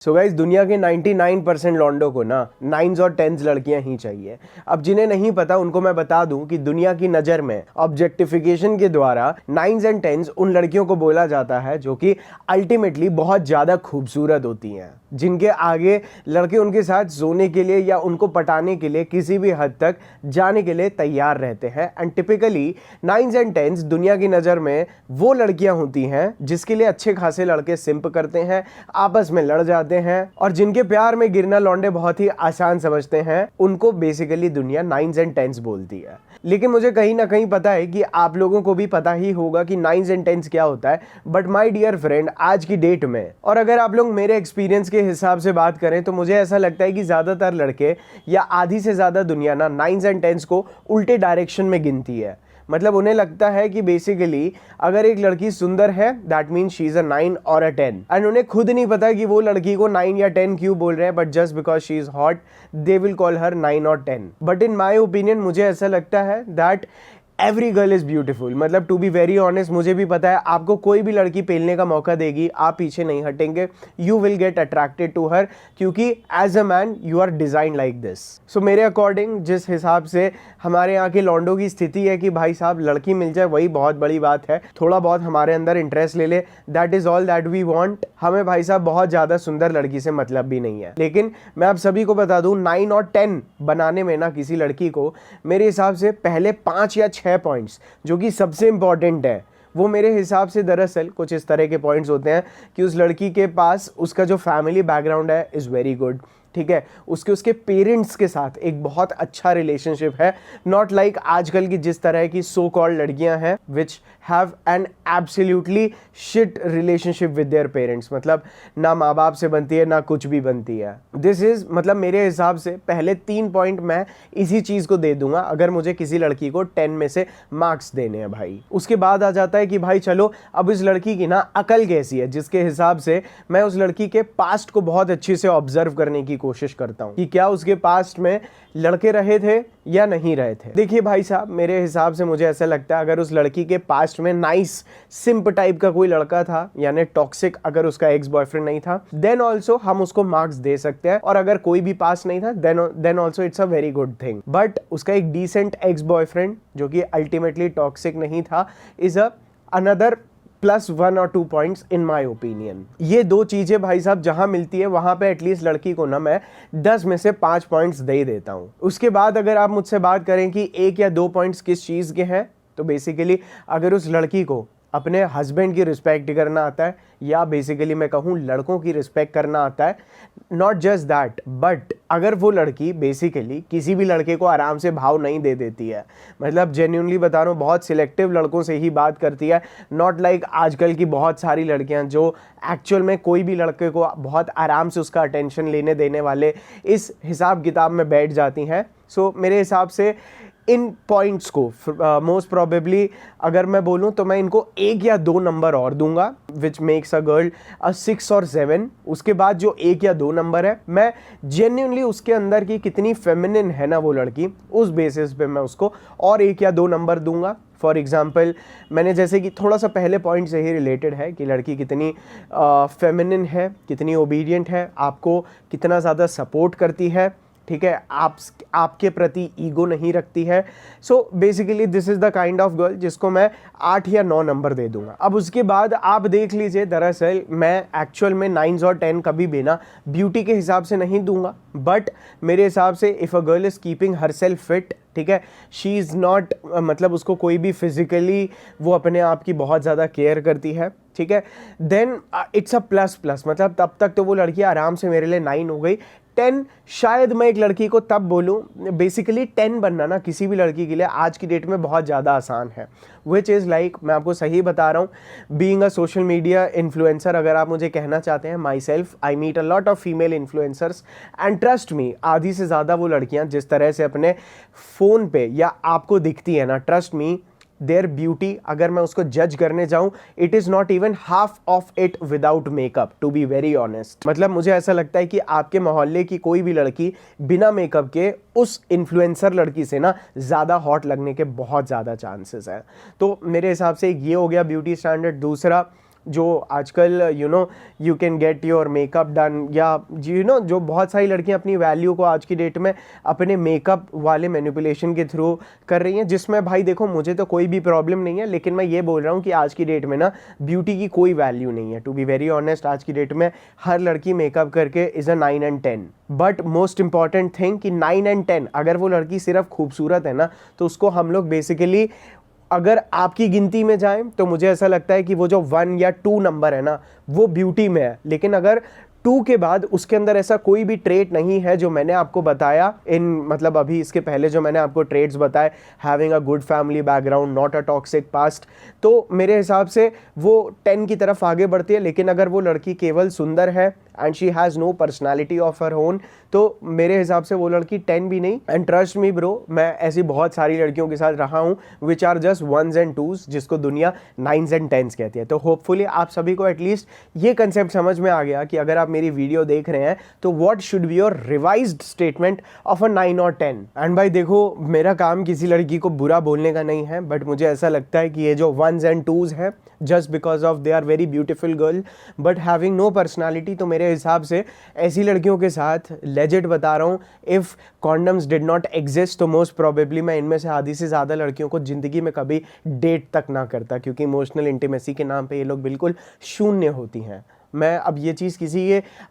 So guys, दुनिया के 99% लॉन्डो को ना 9s और 10s लड़कियां ही चाहिए। अब जिन्हें नहीं पता उनको मैं बता दूं कि दुनिया की नज़र में ऑब्जेक्टिफिकेशन के द्वारा 9s एंड 10s उन लड़कियों को बोला जाता है जो कि अल्टीमेटली बहुत ज़्यादा खूबसूरत होती हैं, जिनके आगे लड़के उनके साथ सोने के लिए या उनको पटाने के लिए किसी भी हद तक जाने के लिए तैयार रहते हैं। And typically 9s and 10s दुनिया की नज़र में वो लड़कियां होती हैं जिसके लिए अच्छे खासे लड़के सिंप करते हैं, आपस में लड़ जाते हैं और जिनके प्यार में गिरना लौंडे बहुत ही आसान समझते हैं। उनको बेसिकली दुनिया 9s एंड 10s बोलती है। लेकिन मुझे कहीं ना कहीं पता है कि आप लोगों को भी पता ही होगा कि 9s एंड 10s क्या होता है। बट माय डियर फ्रेंड, आज की डेट में और अगर आप लोग मेरे एक्सपीरियंस के हिसाब से बात करें तो मुझे ऐसा लगता है कि ज़्यादातर लड़के या आधी से ज़्यादा दुनिया ना 9s एंड 10s को उल्टे डायरेक्शन में गिनती है। मतलब उन्हें लगता है कि बेसिकली अगर एक लड़की सुंदर है that means she is a 9 और अ 10 एंड उन्हें खुद नहीं पता कि वो लड़की को 9 या 10 क्यों बोल रहे हैं, but just because she is hot they will call her 9 और 10। बट इन माई ओपिनियन मुझे ऐसा लगता है that every girl is beautiful. मतलब टू बी वेरी ऑनेस्ट, मुझे भी पता है आपको कोई भी लड़की पेलने का मौका देगी, आप पीछे नहीं हटेंगे, you will get attracted to her, क्योंकि as a man you are design like this. So मेरे अकॉर्डिंग जिस हिसाब से हमारे यहाँ के लॉन्डो की स्थिति है कि भाई साहब लड़की मिल जाए वही बहुत बड़ी बात है, थोड़ा बहुत हमारे अंदर इंटरेस्ट ले ले, that is all that we want. हमें भाई साहब बहुत ज्यादा सुंदर लड़की से मतलब भी नहीं है। लेकिन मैं आप सभी को बता दूं 9 और 10 बनाने में ना किसी लड़की को मेरे हिसाब से पहले 5 या 6 पॉइंट्स जो कि सबसे इंपॉर्टेंट है, वो मेरे हिसाब से दरअसल कुछ इस तरह के पॉइंट्स होते हैं कि उस लड़की के पास उसका जो फैमिली बैकग्राउंड है इज़ वेरी गुड, ठीक है, उसके पेरेंट्स के साथ एक बहुत अच्छा रिलेशनशिप है, नॉट लाइक आजकल की जिस तरह की सो कॉल्ड लड़कियां हैं which have an absolutely shit relationship with their parents. मतलब ना माँ बाप से बनती है ना कुछ भी बनती है। दिस इज मतलब मेरे हिसाब से पहले 3 पॉइंट मैं इसी चीज़ को दे दूंगा अगर मुझे किसी लड़की को 10 में से मार्क्स देने हैं भाई। उसके बाद आ जाता है कि भाई चलो अब इस लड़की की ना अकल कैसी है, जिसके हिसाब से मैं उस लड़की के पास्ट को बहुत अच्छे से ऑब्जर्व करने की कोशिश करता हूं कि क्या उसके पास्ट में लड़के रहे थे या नहीं रहे थे। देखिए भाई साहब, मेरे हिसाब से मुझे ऐसा लगता है अगर उस लड़की के पास्ट में नाइस सिंप टाइप का कोई लड़का था, यानी टॉक्सिक अगर उसका एक्स बॉयफ्रेंड नहीं था, देन ऑल्सो हम उसको मार्क्स दे सकते हैं। और अगर कोई भी पास्ट नहीं था then also it's a very good thing. But उसका एक डिसेंट एक्स बॉयफ्रेंड जो कि अल्टीमेटली टॉक्सिक नहीं था इज अ अनदर +1 और 2 पॉइंट्स इन माई ओपिनियन। ये दो चीजें भाई साहब जहां मिलती है वहां पे एटलीस्ट लड़की को ना मैं 10 में से 5 पॉइंट्स दे देता हूं। उसके बाद अगर आप मुझसे बात करें कि 1 या 2 पॉइंट्स किस चीज के हैं, तो बेसिकली अगर उस लड़की को अपने हस्बैंड की रिस्पेक्ट करना आता है, या बेसिकली मैं कहूँ लड़कों की रिस्पेक्ट करना आता है, नॉट जस्ट दैट बट अगर वो लड़की बेसिकली किसी भी लड़के को आराम से भाव नहीं दे देती है, मतलब जेन्युइनली बता रहा हूँ बहुत सिलेक्टिव लड़कों से ही बात करती है, नॉट लाइक आजकल की बहुत सारी लड़कियाँ जो एक्चुअल में कोई भी लड़के को बहुत आराम से उसका अटेंशन लेने देने वाले इस हिसाब किताब में बैठ जाती हैं। सो मेरे हिसाब से इन पॉइंट्स को मोस्ट प्रोबेबली अगर मैं बोलूं तो मैं इनको 1 या 2 नंबर और दूंगा विच मेक्स अ गर्ल अ 6 और 7। उसके बाद जो 1 या 2 नंबर है मैं जेन्युइनली उसके अंदर की कितनी फेमिनिन है ना वो लड़की, उस बेसिस पे मैं उसको और 1 या 2 नंबर दूंगा। फॉर एग्जाम्पल मैंने जैसे कि थोड़ा सा पहले पॉइंट से ही रिलेटेड है कि लड़की कितनी फेमिनिन है, कितनी ओबीडियंट है, आपको कितना ज़्यादा सपोर्ट करती है, ठीक है, आपके प्रति ईगो नहीं रखती है। So basically this is the kind of girl जिसको मैं 8 या 9 नंबर दे दूंगा। अब उसके बाद आप देख लीजिए, दरअसल मैं एक्चुअल में 9s और 10 कभी भी ना ब्यूटी के हिसाब से नहीं दूंगा, बट मेरे हिसाब से if a girl is keeping her self fit, ठीक है, शी इज़ नॉट मतलब उसको कोई भी फिजिकली वो अपने आप की बहुत ज़्यादा केयर करती है, ठीक है, देन इट्स अ प्लस। मतलब तब तक तो वो लड़की आराम से मेरे लिए 9 हो गई। 10 शायद मैं एक लड़की को तब बोलूँ, बेसिकली 10 बनना ना किसी भी लड़की के लिए आज की डेट में बहुत ज़्यादा आसान है, विच इज़ लाइक मैं आपको सही बता रहा हूँ, being a social media influencer अगर आप मुझे कहना चाहते हैं, myself I meet a lot of female influencers and trust me आधी से ज़्यादा वो लड़कियाँ जिस तरह से अपने फ़ोन पे या आपको दिखती है ना, ट्रस्ट मी देयर ब्यूटी अगर मैं उसको जज करने जाऊं it is not even half of it without makeup, to be very honest. मतलब मुझे ऐसा लगता है कि आपके मोहल्ले की कोई भी लड़की बिना मेकअप के उस इन्फ्लुएंसर लड़की से ना ज़्यादा हॉट लगने के बहुत ज़्यादा चांसेस हैं। तो मेरे हिसाब से ये हो गया ब्यूटी स्टैंडर्ड। दूसरा जो आजकल you can get your makeup done, या जो बहुत सारी लड़कियां अपनी वैल्यू को आज की डेट में अपने मेकअप वाले मैनिपुलेशन के थ्रू कर रही हैं, जिसमें भाई देखो मुझे तो कोई भी प्रॉब्लम नहीं है, लेकिन मैं ये बोल रहा हूँ कि आज की डेट में ना ब्यूटी की कोई वैल्यू नहीं है। टू बी वेरी ऑनेस्ट, आज की डेट में हर लड़की मेकअप करके is a 9 and 10। But most important thing कि 9 and 10 अगर वो लड़की सिर्फ खूबसूरत है ना, तो उसको हम लोग बेसिकली अगर आपकी गिनती में जाएं तो मुझे ऐसा लगता है कि वो जो 1 या 2 नंबर है ना, वो ब्यूटी में है। लेकिन अगर 2 के बाद उसके अंदर ऐसा कोई भी ट्रेट नहीं है जो मैंने आपको बताया मतलब अभी इसके पहले जो मैंने आपको ट्रेट्स बताए, having a good family background, not a toxic past, तो मेरे हिसाब से वो 10 की तरफ आगे बढ़ती है। लेकिन अगर वो लड़की केवल सुंदर है and she has no personality of her own, तो मेरे हिसाब से वो लड़की 10 भी नहीं। एंड ट्रस्ट मी ब्रो, मैं ऐसी बहुत सारी लड़कियों के साथ रहा हूँ which are just 1s and 2s, जिसको दुनिया 9s and 10s कहती है। तो होपफुली आप सभी को एटलीस्ट ये कंसेप्ट समझ में आ गया कि अगर आप मेरी वीडियो देख रहे हैं तो what should be your revised statement of a 9 और 10। एंड भाई देखो, मेरा काम किसी लड़की को बुरा बोलने का नहीं है, बट मुझे ऐसा लगता है कि ये जो 1s and 2s है, just because of they are very beautiful girl but having no personality, तो मेरे हिसाब से ऐसी लड़कियों के साथ लेजिट बता रहा हूँ, if condoms did not exist तो मोस्ट प्रोबेबली मैं इनमें से आधी से ज़्यादा लड़कियों को ज़िंदगी में कभी डेट तक ना करता, क्योंकि इमोशनल इंटीमेसी के नाम पे ये लोग बिल्कुल शून्य होती हैं। मैं अब ये चीज़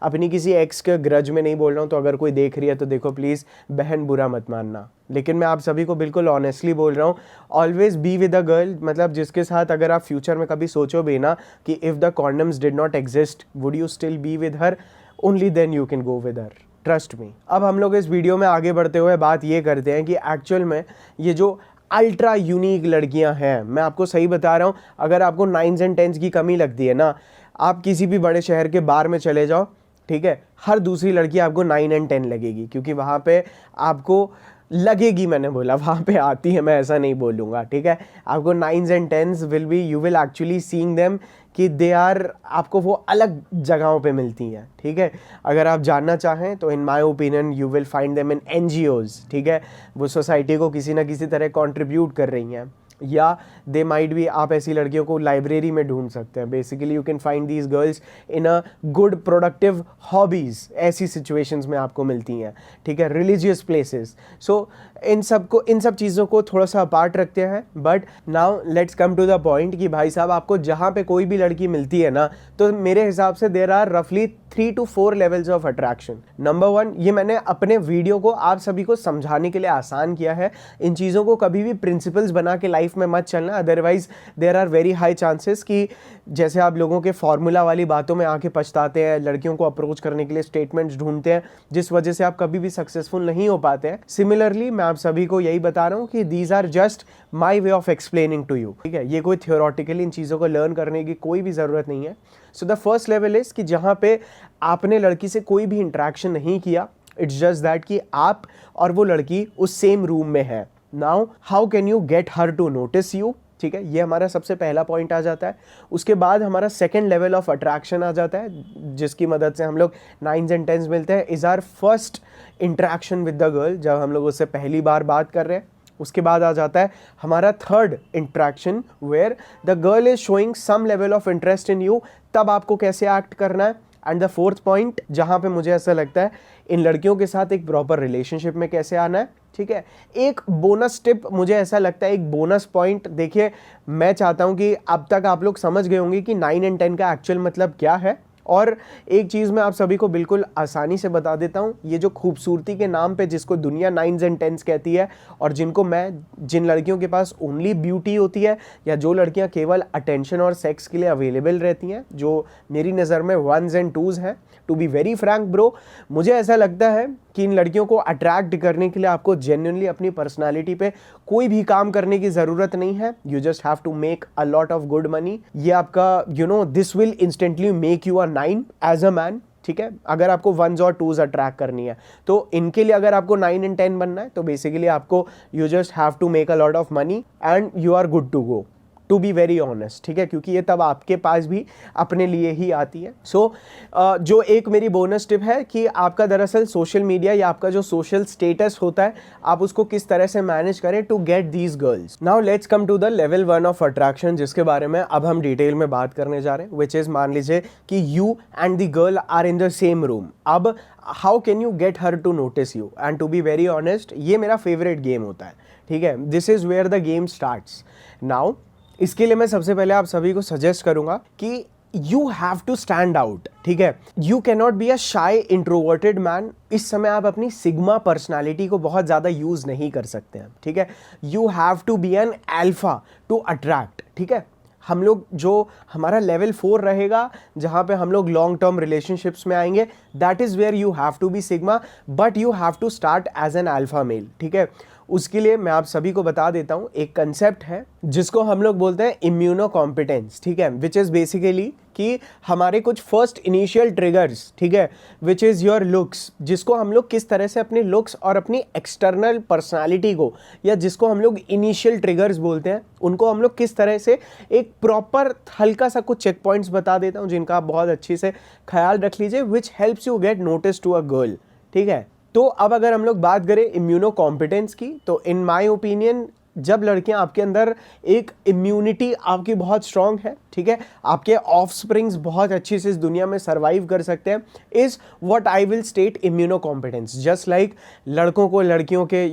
अपनी किसी एक्स के ग्रज में नहीं बोल रहा हूँ, तो अगर कोई देख रही है तो देखो प्लीज़ बहन, बुरा मत मानना। लेकिन मैं आप सभी को बिल्कुल ऑनेस्टली बोल रहा हूँ, always be with a girl, मतलब जिसके साथ अगर आप फ्यूचर में कभी सोचो भी ना कि if the condoms did not exist would you still be with her, only then you can go with her, trust me. अब हम लोग इस वीडियो में आगे बढ़ते हुए बात ये करते हैं कि एक्चुअल में ये जो अल्ट्रा यूनिक लड़कियां हैं, मैं आपको सही बता रहा हूँ, अगर आपको 9s and 10s की कमी लगती है ना, आप किसी भी बड़े शहर के बार में चले जाओ, ठीक है, हर दूसरी लड़की आपको 9 and 10 लगेगी, क्योंकि वहाँ पे आपको लगेगी, मैंने बोला वहाँ पे आती है, मैं ऐसा नहीं बोलूँगा, ठीक है। आपको 9s and 10s you will actually seeing them कि दे आर, आपको वो अलग जगहों पे मिलती हैं, ठीक है। अगर आप जानना चाहें तो in my opinion you will find them in NGOs, ठीक है, वो सोसाइटी को किसी ना किसी तरह कंट्रीब्यूट कर रही हैं, या दे माइट भी, आप ऐसी लड़कियों को लाइब्रेरी में ढूंढ सकते हैं। Basically you can find these girls in a good productive hobbies, ऐसी सिचुएशंस में आपको मिलती हैं, ठीक है, रिलीजियस प्लेसेस। सो इन सब चीज़ों को थोड़ा सा अपार्ट रखते हैं। But now let's come to the point कि भाई साहब, आपको जहाँ पे कोई भी लड़की मिलती है ना, तो मेरे हिसाब से देयर आर रफली 3 to 4 levels of attraction. Number 1, ये मैंने अपने वीडियो को आप सभी को समझाने के लिए आसान किया है। इन चीज़ों को कभी भी प्रिंसिपल्स बना के लाइफ में मत चलना, otherwise there are very high chances कि जैसे आप लोगों के फॉर्मूला वाली बातों में आके पछताते हैं, लड़कियों को अप्रोच करने के लिए स्टेटमेंट्स ढूंढते हैं, जिस वजह से आप कभी भी सक्सेसफुल नहीं हो पाते हैं। सिमिलरली मैं आप सभी को यही बता रहा हूँ कि these are just my way of explaining to you, ठीक है। ये कोई थियोरटिकली इन चीज़ों को लर्न करने की कोई भी ज़रूरत नहीं है। So the first level is कि जहाँ पे आपने लड़की से कोई भी इंटरेक्शन नहीं किया, इट्स जस्ट दैट कि आप और वो लड़की उस सेम रूम में है। Now how can you get her to notice you, ठीक है, ये हमारा सबसे पहला पॉइंट आ जाता है। उसके बाद हमारा सेकेंड लेवल ऑफ अट्रैक्शन आ जाता है, जिसकी मदद से हम लोग 9s and 10s मिलते हैं, is our first interaction with the girl, जब हम लोग उससे पहली बार बात कर रहे हैं। उसके बाद आ जाता है हमारा third interaction, where the girl is showing some level of interest in you, तब आपको कैसे एक्ट करना है। एंड द फोर्थ पॉइंट, जहाँ पे मुझे ऐसा लगता है इन लड़कियों के साथ एक प्रॉपर रिलेशनशिप में कैसे आना है, ठीक है। एक बोनस टिप, मुझे ऐसा लगता है एक बोनस पॉइंट, देखिए मैं चाहता हूँ कि अब तक आप लोग समझ गए होंगे कि 9 and 10 का एक्चुअल मतलब क्या है। और एक चीज़ मैं आप सभी को बिल्कुल आसानी से बता देता हूँ, ये जो खूबसूरती के नाम पे जिसको दुनिया 9s and 10s कहती है, और जिन लड़कियों के पास ओनली ब्यूटी होती है, या जो लड़कियाँ केवल अटेंशन और सेक्स के लिए अवेलेबल रहती हैं, जो मेरी नज़र में 1s and 2s हैं, to be very frank bro, मुझे ऐसा लगता है कि इन लड़कियों को अट्रैक्ट करने के लिए आपको जेन्युइनली अपनी पर्सनालिटी पे कोई भी काम करने की ज़रूरत नहीं है। You just have to make a lot of good money. ये आपका this will instantly make you a 9 as a man, ठीक है। अगर आपको 1s और 2s अट्रैक्ट करनी है, तो इनके लिए अगर आपको 9 and 10 बनना है, तो बेसिकली आपको you just have to make a lot of money and you are good to go. To be very honest, ठीक है, क्योंकि ये तब आपके पास भी अपने लिए ही आती है। सो जो एक मेरी बोनस टिप है कि आपका दरअसल सोशल मीडिया या आपका जो सोशल स्टेटस होता है, आप उसको किस तरह से मैनेज करें to get these girls. Now let's come to the level 1 of attraction, जिसके बारे में अब हम डिटेल में बात करने जा रहे हैं, विच इज मान लीजिए कि you and the girl are in the same room. अब how can you get her to notice you? And to be very honest, ये मेरा फेवरेट गेम होता है, ठीक है, this is where the game starts. Now इसके लिए मैं सबसे पहले आप सभी को सजेस्ट करूंगा कि you have to stand out, ठीक है, you can not be a shy introverted man. इस समय आप अपनी सिग्मा पर्सनालिटी को बहुत ज़्यादा यूज नहीं कर सकते हैं, ठीक है, you have to be an alpha to attract, ठीक है। हम लोग जो हमारा लेवल 4 रहेगा, जहाँ पे हम लोग लॉन्ग टर्म रिलेशनशिप्स में आएंगे, that is where you have to be sigma, but you have to start as an alpha male, ठीक है। उसके लिए मैं आप सभी को बता देता हूँ, एक कंसेप्ट है जिसको हम लोग बोलते हैं इम्यूनो कॉम्पिटेंस, ठीक है, विच इज़ बेसिकली कि हमारे कुछ फर्स्ट इनिशियल ट्रिगर्स, ठीक है, विच इज़ योर लुक्स, जिसको हम लोग किस तरह से अपने लुक्स और अपनी एक्सटर्नल पर्सनालिटी को, या जिसको हम लोग इनिशियल ट्रिगर्स बोलते हैं, उनको हम लोग किस तरह से एक प्रॉपर हल्का सा कुछ चेक पॉइंट्स बता देता हूँ, जिनका आप बहुत अच्छे से ख्याल रख लीजिए, which helps you get notice to a girl, ठीक है। तो अब अगर हम लोग बात करें इम्यूनो कॉम्पिटेंस की, तो इन माय ओपिनियन जब लड़कियां आपके अंदर एक इम्यूनिटी आपकी बहुत स्ट्रांग है, ठीक है, आपके ऑफस्प्रिंग्स बहुत अच्छी से इस दुनिया में सर्वाइव कर सकते हैं, is what I will state immunocompetence. Just like लड़कों को लड़कियों के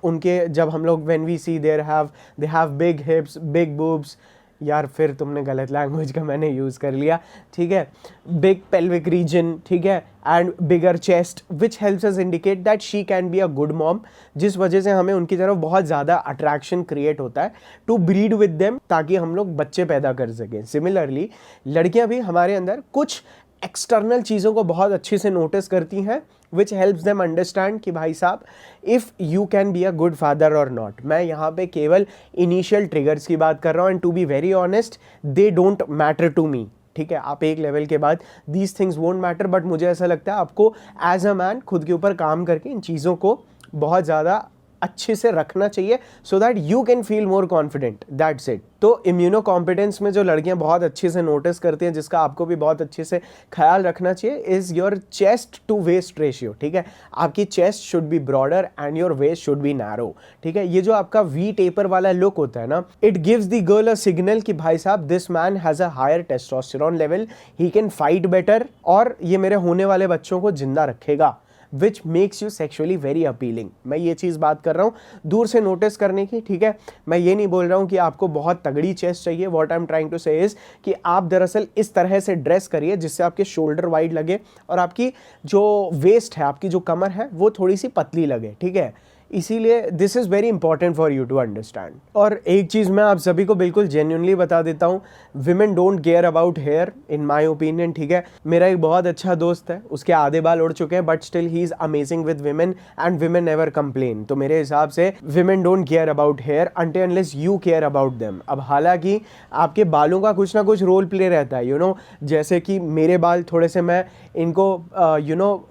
उनके जब हम लोग when we see they have big hips, big boobs, यार फिर तुमने गलत लैंग्वेज का मैंने यूज़ कर लिया, ठीक है, बिग पेल्विक रीजन, ठीक है, and bigger chest, which helps us indicate that she can be a good mom, जिस वजह से हमें उनकी तरफ बहुत ज़्यादा अट्रैक्शन क्रिएट होता है टू ब्रीड विद देम, ताकि हम लोग बच्चे पैदा कर सकें। सिमिलरली लड़कियां भी हमारे अंदर कुछ एक्सटर्नल चीज़ों को बहुत अच्छे से नोटिस करती हैं, विच हेल्प्स देम अंडरस्टैंड कि भाई साहब if you can be a good father और नॉट। मैं यहाँ पे केवल इनिशियल ट्रिगर्स की बात कर रहा हूँ, and to be very honest they don't matter to me, ठीक है। आप एक लेवल के बाद these things won't matter, but मुझे ऐसा लगता है आपको एज अ मैन खुद के ऊपर काम करके इन चीज़ों को बहुत ज़्यादा अच्छे से रखना चाहिए, so that you can feel more confident, that's it. तो इम्यूनो कॉम्पिटेंस में जो लड़कियां बहुत अच्छे से नोटिस करती हैं, जिसका आपको भी बहुत अच्छे से ख्याल रखना चाहिए, is your chest to waist ratio, ठीक है। आपकी chest should be broader and your waist should be narrow, ठीक है। ये जो आपका वी टेपर वाला लुक होता है ना, it gives the girl a signal कि भाई साहब this man has a higher testosterone level, he can fight better, और ये मेरे होने वाले बच्चों को जिंदा रखेगा, which makes you sexually very appealing. मैं ये चीज़ बात कर रहा हूँ दूर से नोटिस करने की, ठीक है। मैं ये नहीं बोल रहा हूँ कि आपको बहुत तगड़ी चेस्ट चाहिए। What I am trying to say is कि आप दरअसल इस तरह से ड्रेस करिए जिससे आपके शोल्डर वाइड लगे और आपकी जो वेस्ट है, आपकी जो कमर है, वो थोड़ी सी पतली लगे, ठीक है। इसीलिए this is very important for you to understand. और एक चीज़ मैं आप सभी को बिल्कुल जेन्युइनली बता देता हूँ, women don't care about here in my opinion, ठीक है। मेरा एक बहुत अच्छा दोस्त है, उसके आधे बाल उड़ चुके हैं, but still he is amazing with women and women never complain. तो मेरे हिसाब से women don't care about hair until unless you care about them. अब हालांकि आपके बालों का कुछ ना कुछ रोल प्ले रहता है, जैसे कि मेरे बाल थोड़े से मैं इनको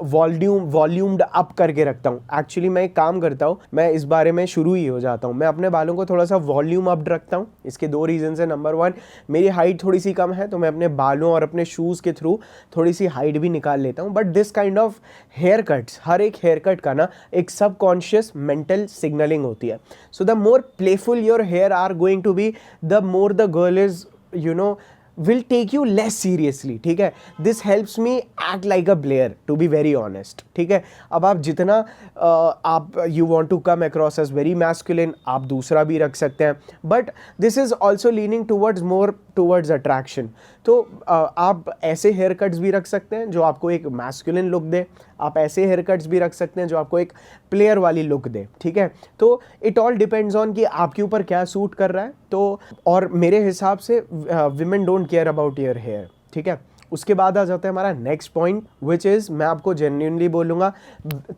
वॉल्यूम्ड अप करके रखता हूँ। एक्चुअली मैं एक काम करता हूँ, मैं इस बारे में शुरू ही हो जाता हूँ, मैं अपने बालों को थोड़ा सा वॉल्यूम अप रखता हूँ। इसके दो रीजन है। नंबर 1, मेरी हाइट थोड़ी सी कम है, तो मैं अपने बालों और अपने शूज़ के थ्रू थोड़ी सी हाइट भी निकाल लेता हूँ। But this kind of haircuts, हर एक हेयर कट का ना एक सबकॉन्शियस मेंटल सिग्नलिंग होती है। So the more playful your hair are going to be, the more the girl is will take you less seriously, ठीक है। This helps me act like a player, to be very honest, ठीक है। अब आप जितना आप you want to come across as very masculine, आप दूसरा भी रख सकते हैं, but this is also leaning towards more towards attraction। तो आप ऐसे हेयर कट्स भी रख सकते हैं जो आपको एक मैस्कुलिन लुक दे, आप ऐसे हेयर कट्स भी रख सकते हैं जो आपको एक प्लेयर वाली लुक दे, ठीक है। तो इट ऑल डिपेंड्स ऑन कि आपके ऊपर क्या सूट कर रहा है। तो और मेरे हिसाब से women don't care about your hair, ठीक है। उसके बाद आ जाता है हमारा नेक्स्ट पॉइंट, विच इज़, मैं आपको जेन्युइनली बोलूँगा,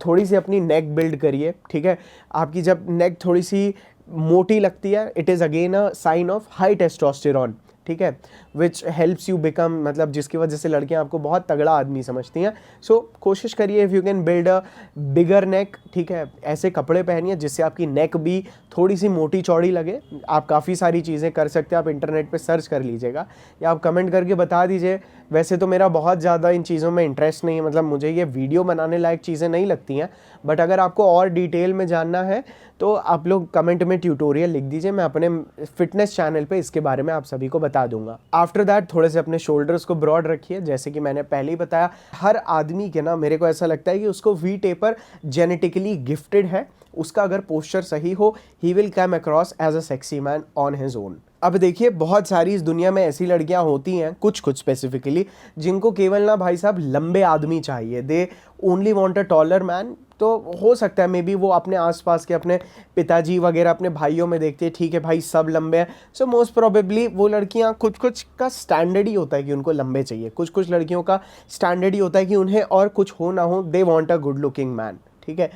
थोड़ी सी अपनी नेक बिल्ड करिए, ठीक है। आपकी जब नेक थोड़ी सी मोटी लगती है, it is again a sign of high testosterone. ठीक है, विच हेल्प्स यू बिकम, मतलब जिसकी वजह से लड़कियां आपको बहुत तगड़ा आदमी समझती हैं। सो कोशिश करिए if you can build a bigger neck, ठीक है, ऐसे कपड़े पहनिए जिससे आपकी नेक भी थोड़ी सी मोटी चौड़ी लगे। आप काफ़ी सारी चीज़ें कर सकते हैं, आप इंटरनेट पे सर्च कर लीजिएगा या आप कमेंट करके बता दीजिए। वैसे तो मेरा बहुत ज़्यादा इन चीज़ों में इंटरेस्ट नहीं है, मतलब मुझे ये वीडियो बनाने लायक चीज़ें नहीं लगती हैं, बट अगर आपको और डिटेल में जानना है तो आप लोग कमेंट में ट्यूटोरियल लिख दीजिए, मैं अपने फिटनेस चैनल पे इसके बारे में आप सभी को बता दूंगा। आफ्टर दैट थोड़े से अपने शोल्डर्स को ब्रॉड रखिए, जैसे कि मैंने पहले ही बताया, हर आदमी के ना, मेरे को ऐसा लगता है कि उसको वी टेपर जेनेटिकली गिफ्टेड है। उसका अगर पोस्चर सही हो, he will come across as a sexy man on his own. अब देखिए बहुत सारी इस दुनिया में ऐसी लड़कियां होती हैं, कुछ स्पेसिफिकली, जिनको केवल ना भाई साहब लंबे आदमी चाहिए, they only want a taller man. तो हो सकता है मे बी वो अपने आसपास के अपने पिताजी वगैरह अपने भाइयों में देखते हैं, ठीक है भाई सब लंबे हैं, सो मोस्ट प्रोबेबली वो लड़कियां, कुछ का स्टैंडर्ड ही होता है कि उनको लंबे चाहिए, कुछ लड़कियों का स्टैंडर्ड ही होता है कि उन्हें और कुछ हो ना हो, they want a good looking man, ठीक है।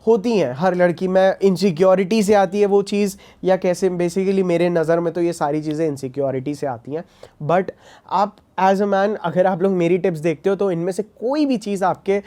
होती हैं हर लड़की में, इनसिक्योरिटी से आती है वो चीज़, या कैसे, बेसिकली मेरे नज़र में तो ये सारी चीज़ें इनसिक्योरिटी से आती हैं। बट आप एज अ मैन, अगर आप लोग मेरी टिप्स देखते हो तो इनमें से कोई भी चीज़ आपके,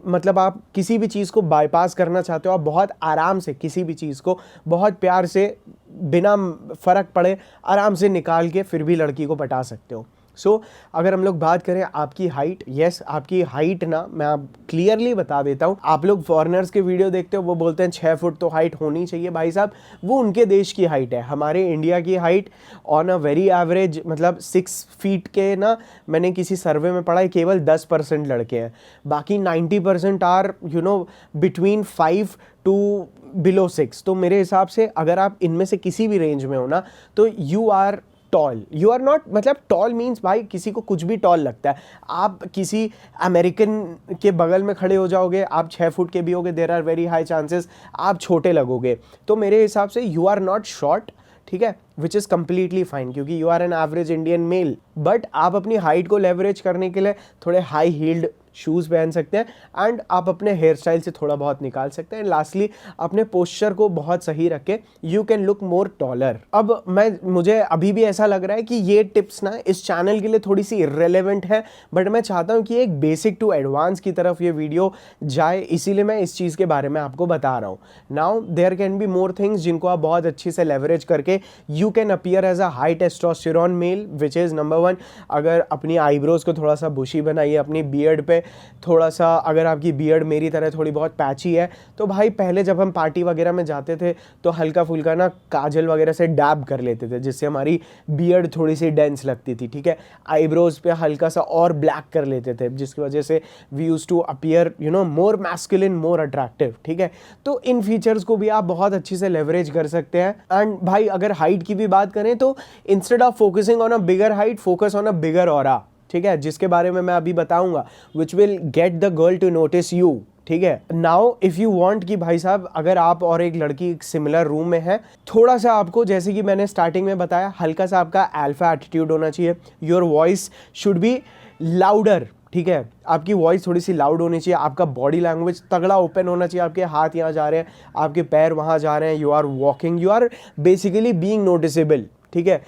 मतलब आप किसी भी चीज़ को बाईपास करना चाहते हो, आप बहुत आराम से किसी भी चीज़ को बहुत प्यार से, बिना फ़र्क पड़े, आराम से निकाल के फिर भी लड़की को पटा सकते हो। सो अगर हम लोग बात करें आपकी हाइट, यस आपकी हाइट ना, मैं आप क्लियरली बता देता हूँ, आप लोग फॉरेनर्स के वीडियो देखते हो, वो बोलते हैं 6 फुट तो हाइट होनी चाहिए, भाई साहब वो उनके देश की हाइट है। हमारे इंडिया की height on a very average, मतलब 6 फीट के ना, मैंने किसी सर्वे में पढ़ा है केवल 10% लड़के हैं, बाकी 90% आर बिटवीन 5 टू बिलो 6। तो मेरे हिसाब से अगर आप इनमें से किसी भी रेंज में हो ना, तो you are tall, you are not, मतलब टॉल मीन्स भाई किसी को कुछ भी टॉल लगता है। आप किसी अमेरिकन के बगल में खड़े हो जाओगे, आप 6 फुट के भी होगे, there are very high chances आप छोटे लगोगे। तो मेरे हिसाब से यू आर नॉट शॉर्ट, ठीक है, विच इज़ कम्प्लीटली फाइन, क्योंकि you are an average Indian male. But आप अपनी हाइट को लेवरेज करने के लिए थोड़े हाई हील्ड शूज़ पहन सकते हैं, एंड आप अपने हेयर स्टाइल से थोड़ा बहुत निकाल सकते हैं। एंड लास्टली अपने पोस्चर को बहुत सही रख के you can look more taller. अब मुझे अभी भी ऐसा लग रहा है कि ये टिप्स ना इस चैनल के लिए थोड़ी सी इररेलेवेंट है, बट मैं चाहता हूँ कि एक बेसिक टू एडवांस की तरफ ये वीडियो जाए, इसीलिए मैं इस चीज़ के बारे में आपको बता रहा हूँ। Now there can be more things जिनको आप बहुत अच्छी से लेवरेज करके you can appear as a high testosterone male, which is number 1, अगर अपनी आईब्रोज को थोड़ा सा बुशी बनाइए, अपनी बियर्ड पे थोड़ा सा, अगर आपकी बियर्ड मेरी तरह थोड़ी बहुत पैची है, तो भाई पहले जब हम पार्टी वगैरह में जाते थे तो हल्का फुल्का ना काजल वगैरह से डैब कर लेते थे, जिससे हमारी बियर्ड थोड़ी सी डेंस लगती थी, ठीक है। आईब्रोज पे हल्का सा और ब्लैक कर लेते थे, जिसकी वजह से we use to appear more masculine, more attractive, ठीक है। तो इन फीचर्स को भी आप बहुत अच्छी से लेवरेज कर सकते हैं। एंड भाई अगर हाइट की भी बात करें तो instead of focusing on a bigger height, focus on a bigger aura, ठीक है, जिसके बारे में मैं अभी बताऊंगा, which will get the girl to notice you, ठीक है। नाउ इफ यू वांट कि भाई साहब अगर आप और एक लड़की सिमिलर रूम में है, थोड़ा सा आपको, जैसे कि मैंने स्टार्टिंग में बताया, हल्का सा आपका अल्फा एटीट्यूड होना चाहिए, your voice should be louder, ठीक है, आपकी वॉइस थोड़ी सी लाउड होनी चाहिए, आपका बॉडी लैंग्वेज तगड़ा ओपन होना चाहिए, आपके हाथ यहाँ जा रहे हैं, आपके पैर वहाँ जा रहे हैं, you are walking, you are basically being noticeable, ठीक है।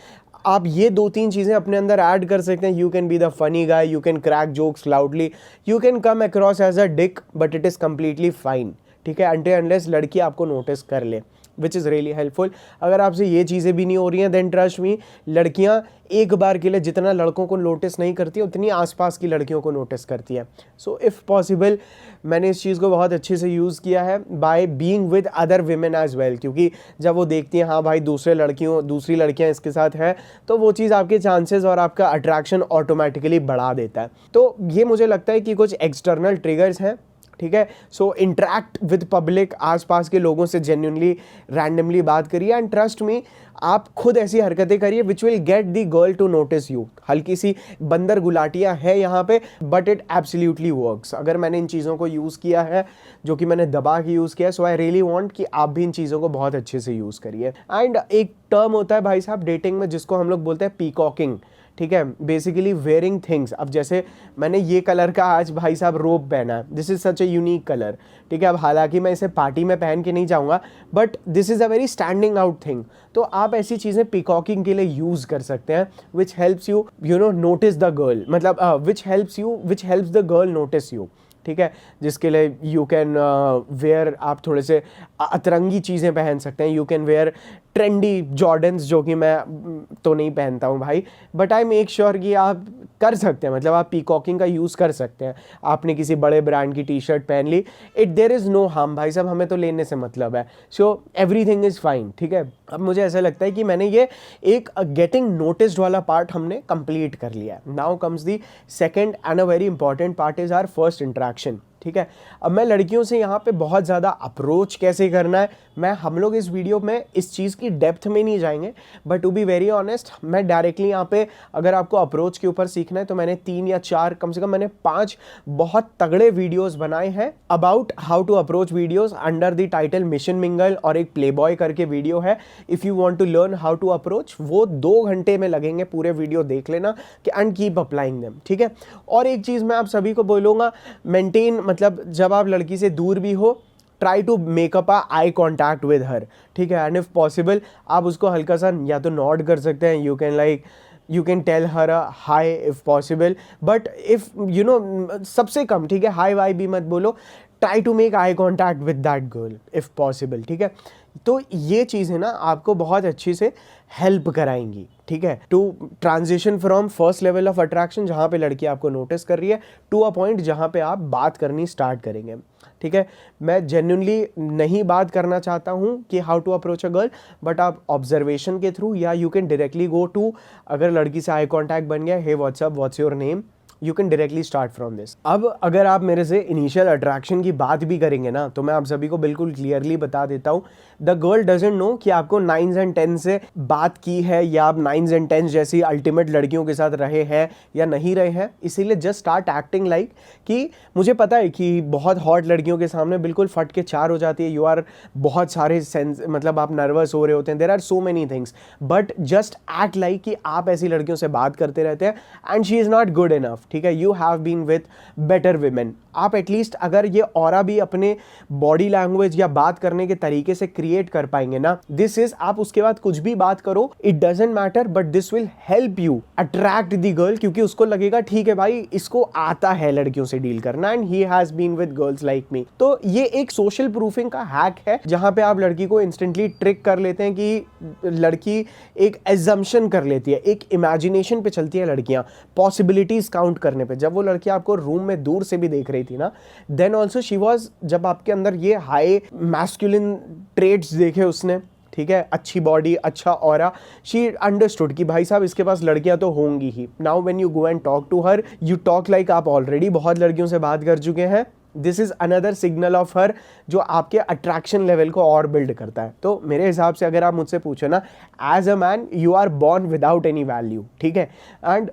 आप ये 2-3 चीज़ें अपने अंदर ऐड कर सकते हैं। You can be the funny guy, you can crack jokes loudly, you can come across as a dick, but it is completely fine, ठीक है, अनटिल अनलेस लड़की आपको नोटिस कर ले, विच इज़ रियली हेल्पफुल। अगर आपसे ये चीज़ें भी नहीं हो रही हैं, देन ट्रस्ट मी, लड़कियां एक बार के लिए जितना लड़कों को नोटिस नहीं करती उतनी आसपास की लड़कियों को नोटिस करती है। सो इफ़ पॉसिबल, मैंने इस चीज़ को बहुत अच्छे से यूज़ किया है by being with other women as well, क्योंकि जब वो देखती हैं हाँ भाई दूसरी लड़कियां इसके साथ हैं, तो वो चीज़ आपके चांसेस और आपका अट्रैक्शन ऑटोमेटिकली बढ़ा देता है। तो ये मुझे लगता है कि कुछ एक्सटर्नल ट्रिगर्स हैं, ठीक है। सो इंटरेक्ट विद पब्लिक, आसपास के लोगों से जेन्युइनली रैंडमली बात करिए, एंड ट्रस्ट मी, आप खुद ऐसी हरकतें करिए which will get the girl to notice you. हल्की सी बंदर गुलाटियाँ है यहाँ पे, बट इट एब्सोल्युटली वर्क्स। अगर मैंने इन चीज़ों को यूज़ किया है, जो कि मैंने दबा के यूज़ किया है, सो आई रियली वांट कि आप भी इन चीज़ों को बहुत अच्छे से यूज़ करिए। एंड एक टर्म होता है भाई साहब डेटिंग में जिसको हम लोग बोलते हैं पीकॉकिंग, ठीक है, बेसिकली वेयरिंग थिंग्स। अब जैसे मैंने ये कलर का आज भाई साहब रोब पहना है, this is such a unique colour, ठीक है। अब हालांकि मैं इसे पार्टी में पहन के नहीं जाऊँगा, but this is a very standing out thing. तो आप ऐसी चीज़ें पीकॉकिंग के लिए यूज़ कर सकते हैं, which helps you you know notice the girl, मतलब which helps the girl notice you, ठीक है। जिसके लिए यू कैन वेयर, आप थोड़े से अतरंगी चीज़ें पहन सकते हैं। You can wear trendy Jordans, जो कि मैं तो नहीं पहनता हूँ भाई, बट आई मेक श्योर कि आप कर सकते हैं, मतलब आप पीकॉकिंग का यूज़ कर सकते हैं। आपने किसी बड़े ब्रांड की टी शर्ट पहन ली, देयर इज़ नो हार्म भाई साहब, हमें तो लेने से मतलब है, सो एवरीथिंग इज़ फाइन, ठीक है। अब मुझे ऐसा लगता है कि मैंने ये एक गेटिंग नोटिस्ड वाला पार्ट हमने कंप्लीट कर लिया है। Now comes the second and a very important part is our first interaction, ठीक है। अब मैं लड़कियों से यहाँ पे बहुत ज़्यादा अप्रोच कैसे करना है, हम लोग इस वीडियो में इस चीज़ की डेप्थ में नहीं जाएंगे, but to be very honest, मैं डायरेक्टली यहाँ पे अगर आपको अप्रोच के ऊपर सीखना है तो मैंने 3 या 4, कम से कम मैंने 5 बहुत तगड़े वीडियोस बनाए हैं about how to approach videos under the title mission mingle, और एक प्लेबॉय करके वीडियो है। If you want to learn how to approach, वो 2 घंटे में लगेंगे, पूरे वीडियो देख लेना एंड कीप अप्लाइंग देम, ठीक है। और एक चीज़ मैं आप सभी को बोलूँगा, मेंटेन, मतलब जब आप लड़की से दूर भी हो, try to make up eye contact with her, ठीक है। एंड इफ पॉसिबल आप उसको हल्का सा या तो नॉड कर सकते हैं, you can tell her hi if possible, but if you know सबसे कम, ठीक है, हाई वाई भी मत बोलो, try to make eye contact with that girl if possible, ठीक है। तो ये चीज़ें ना आपको बहुत अच्छी से हेल्प कराएंगी, ठीक है, to transition from first level of attraction, जहाँ पे लड़की आपको नोटिस कर रही है, टू अ पॉइंट जहाँ पे आप बात करनी स्टार्ट करेंगे, ठीक है। मैं जेन्युइनली नहीं बात करना चाहता हूँ कि how to approach a girl, but आप ऑब्जर्वेशन के थ्रू, या you can directly go to, अगर लड़की से आई कॉन्टैक्ट बन गया, hey what's up, what's your name, you can directly start from this. अब अगर आप मेरे से इनिशियल अट्रैक्शन की बात भी करेंगे ना, तो मैं आप सभी को बिल्कुल क्लियरली बता देता हूँ, द गर्ल डजंट नो कि आपको 9s and 10s से बात की है, या आप 9s and 10s जैसी अल्टीमेट लड़कियों के साथ रहे हैं या नहीं रहे हैं। इसीलिए जस्ट स्टार्ट एक्टिंग लाइक कि मुझे पता है कि बहुत हॉट लड़कियों के सामने बिल्कुल फट के 4 हो जाती है, यू आर बहुत सारे सेंस, मतलब आप नर्वस हो रहे होते हैं, there are so many things, but just act like कि आप ऐसी लड़कियों से बात करते रहते हैं and she is not good enough, ठीक है। You have been with better women. आप एटलीस्ट अगर ये ऑरा भी अपने बॉडी लैंग्वेज या बात करने के तरीके से क्रिएट कर पाएंगे ना, दिस इज, आप उसके बाद कुछ भी बात करो, it doesn't matter, but this will help you attract the girl, क्योंकि उसको लगेगा ठीक है भाई, इसको आता है लड़कियों से डील करना, and he has been with girls like me. तो ये एक सोशल प्रूफिंग का हैक है, जहां पे आप लड़की को इंस्टेंटली ट्रिक कर लेते हैं कि लड़की एक एजम्पशन कर लेती है, एक इमेजिनेशन पे चलती है लड़कियां, पॉसिबिलिटीज काउंट करने पे। जब वो लड़की आपको रूम में दूर से भी देख रही थी ना, देन ऑल्सो शी वॉज, जब आपके अंदर ये हाई मैस्कुलिन ट्रेट्स देखे उसने, ठीक है, अच्छी बॉडी, अच्छा ऑरा, शी अंडरस्टूड कि भाई साहब इसके पास लड़कियां तो होंगी ही। Now when you go and talk to her, you talk like आप ऑलरेडी बहुत लड़कियों से बात कर चुके हैं, this is another signal of her, जो आपके अट्रैक्शन लेवल को और बिल्ड करता है। तो मेरे हिसाब से अगर आप मुझसे पूछो ना, as a man you are born without any value, ठीक है। एंड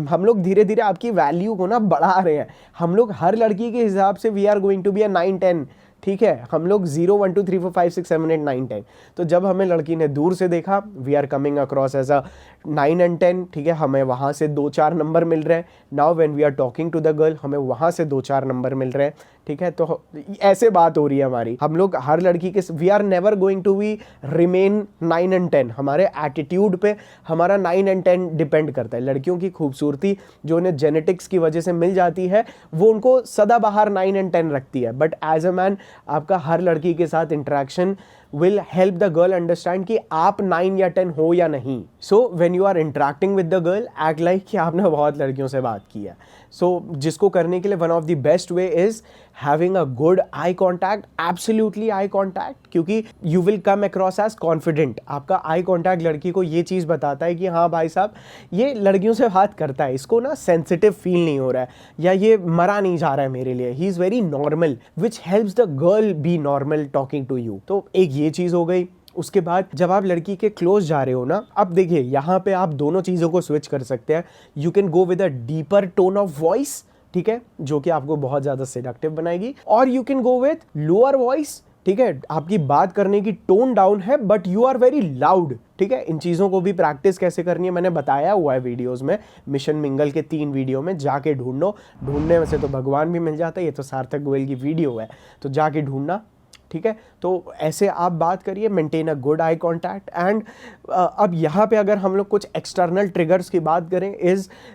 हम लोग धीरे धीरे आपकी वैल्यू को ना बढ़ा रहे हैं। हम लोग हर लड़की के हिसाब से we are going to be a 9-10, ठीक है। हम लोग 0 1 2 3 4 5 6 7 8 9 10, तो जब हमें लड़की ने दूर से देखा, we are coming across as a 9 and 10, ठीक है। हमें वहाँ से 2-4 नंबर मिल रहे हैं। Now when we are talking to the girl, हमें वहाँ से 2-4 नंबर मिल रहे हैं, ठीक है। तो ऐसे बात हो रही है हमारी। हम लोग हर लड़की के, we are never going to be remain 9 and 10। हमारे एटीट्यूड पे हमारा 9 and 10 डिपेंड करता है। लड़कियों की खूबसूरती जो उन्हें जेनेटिक्स की वजह से मिल जाती है, वो उनको सदाबहार 9 and 10 रखती है, बट एज अ मैन आपका हर लड़की के साथ interaction will help the girl understand कि आप 9 या 10 हो या नहीं। So when you are interacting with the girl, act like कि आपने बहुत लड़कियों से बात की है। So जिसको करने के लिए one of the best way is having a good eye contact, absolutely eye contact, क्योंकि you will come across as confident। आपका eye contact लड़की को ये चीज़ बताता है कि हाँ भाई साहब ये लड़कियों से बात करता है, इसको ना सेंसिटिव फील नहीं हो रहा है, या ये मरा नहीं जा रहा है मेरे लिए, he is very normal, which helps the girl be normal talking to you। तो एक ये चीज़ हो गई। उसके बाद जब आप लड़की के क्लोज जा रहे हो ना, अब देखिए यहाँ पे आप दोनों चीज़ों को स्विच कर सकते हैं। You can go with a deeper tone of voice, ठीक है, जो कि आपको बहुत ज़्यादा सेडक्टिव बनाएगी, और you can go with lower voice ठीक है, आपकी बात करने की टोन डाउन है but you are very loud. ठीक है, इन चीज़ों को भी प्रैक्टिस कैसे करनी है मैंने बताया हुआ है वीडियोस में, मिशन मिंगल के 3 वीडियो में, जाके ढूंढने में से तो भगवान भी मिल जाता है, ये तो सार्थक गोयल की वीडियो है, तो जाके ढूंढना। ठीक है, तो ऐसे आप बात करिए, maintain a good eye contact. And अब यहाँ पे अगर हम लोग कुछ एक्सटर्नल ट्रिगर्स की बात करें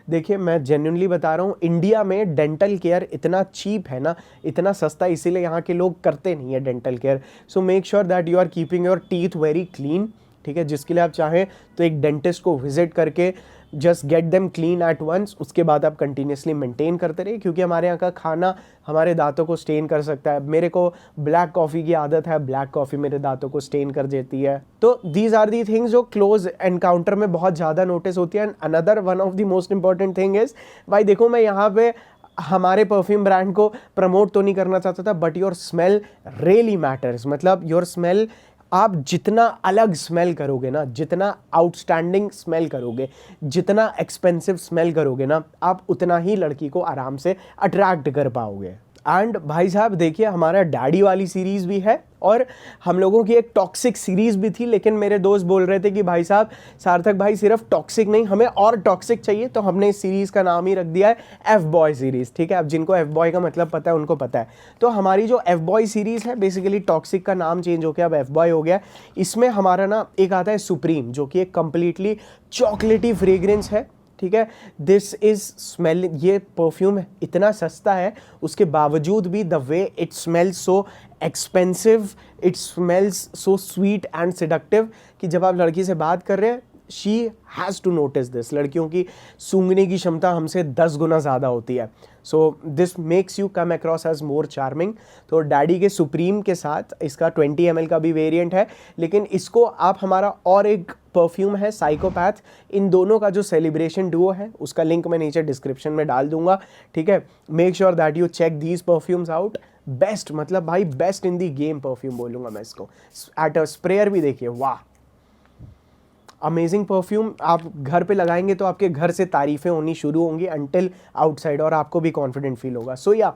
देखिए मैं जेन्युइनली बता रहा हूँ, इंडिया में डेंटल केयर इतना चीप है ना, इतना सस्ता, इसीलिए यहाँ के लोग करते नहीं है dental care. So make sure that you are keeping your teeth very clean. ठीक है, जिसके लिए आप चाहें तो एक डेंटिस्ट को विजिट करके just get them clean at once, उसके बाद आप कंटिन्यूसली मेंटेन करते रहिए, क्योंकि हमारे यहाँ का खाना हमारे दांतों को स्टेन कर सकता है। मेरे को ब्लैक कॉफ़ी की आदत है, ब्लैक कॉफ़ी मेरे दांतों को स्टेन कर देती है। तो दीज आर दी थिंग्स जो क्लोज एनकाउंटर में बहुत ज़्यादा नोटिस होती है। And another one of the most important thing is, भाई देखो मैं यहाँ पे हमारे परफ्यूम ब्रांड को प्रमोट तो नहीं करना चाहता था, but your smell really matters. मतलब योर स्मेल, आप जितना अलग स्मेल करोगे ना, जितना आउटस्टैंडिंग स्मेल करोगे, जितना एक्सपेंसिव स्मेल करोगे ना, आप उतना ही लड़की को आराम से अट्रैक्ट कर पाओगे। एंड भाई साहब देखिए, हमारा डैडी वाली सीरीज़ भी है और हम लोगों की एक टॉक्सिक सीरीज़ भी थी, लेकिन मेरे दोस्त बोल रहे थे कि भाई साहब सार्थक भाई सिर्फ टॉक्सिक नहीं, हमें और टॉक्सिक चाहिए, तो हमने इस सीरीज़ का नाम ही रख दिया है एफ बॉय सीरीज़। ठीक है, अब जिनको एफ बॉय का मतलब पता है उनको पता है। तो हमारी जो एफ बॉय सीरीज़ है, बेसिकली टॉक्सिक का नाम चेंज हो गया, अब एफ बॉय हो गया। इसमें हमारा ना एक आता है सुप्रीम, जो कि एक कंप्लीटली चॉकलेटी फ्रेग्रेंस है। ठीक है, दिस इज स्मेल, ये परफ्यूम इतना सस्ता है, उसके बावजूद भी the way it smells so expensive, it smells so sweet and seductive, कि जब आप लड़की से बात कर रहे हैं, she has to notice this. लड़कियों की सूंघने की क्षमता हमसे 10 गुना ज़्यादा होती है। So this makes you come across as more charming. तो डैडी के सुप्रीम के साथ इसका 20 ml का भी वेरिएंट है, लेकिन इसको आप हमारा और एक परफ्यूम है साइकोपैथ, इन दोनों का जो सेलिब्रेशन डुओ है उसका लिंक मैं नीचे डिस्क्रिप्शन में डाल दूंगा। ठीक है, make sure that you check these perfumes out. Best, मतलब भाई best in the game perfume बोलूँगा मैं इसको। एट अ स्प्रेयर भी देखिए, वाह अमेजिंग परफ्यूम। आप घर पे लगाएंगे तो आपके घर से तारीफ़ें होनी शुरू होंगी अंटिल आउटसाइड, और आपको भी कॉन्फिडेंट फील होगा। सो या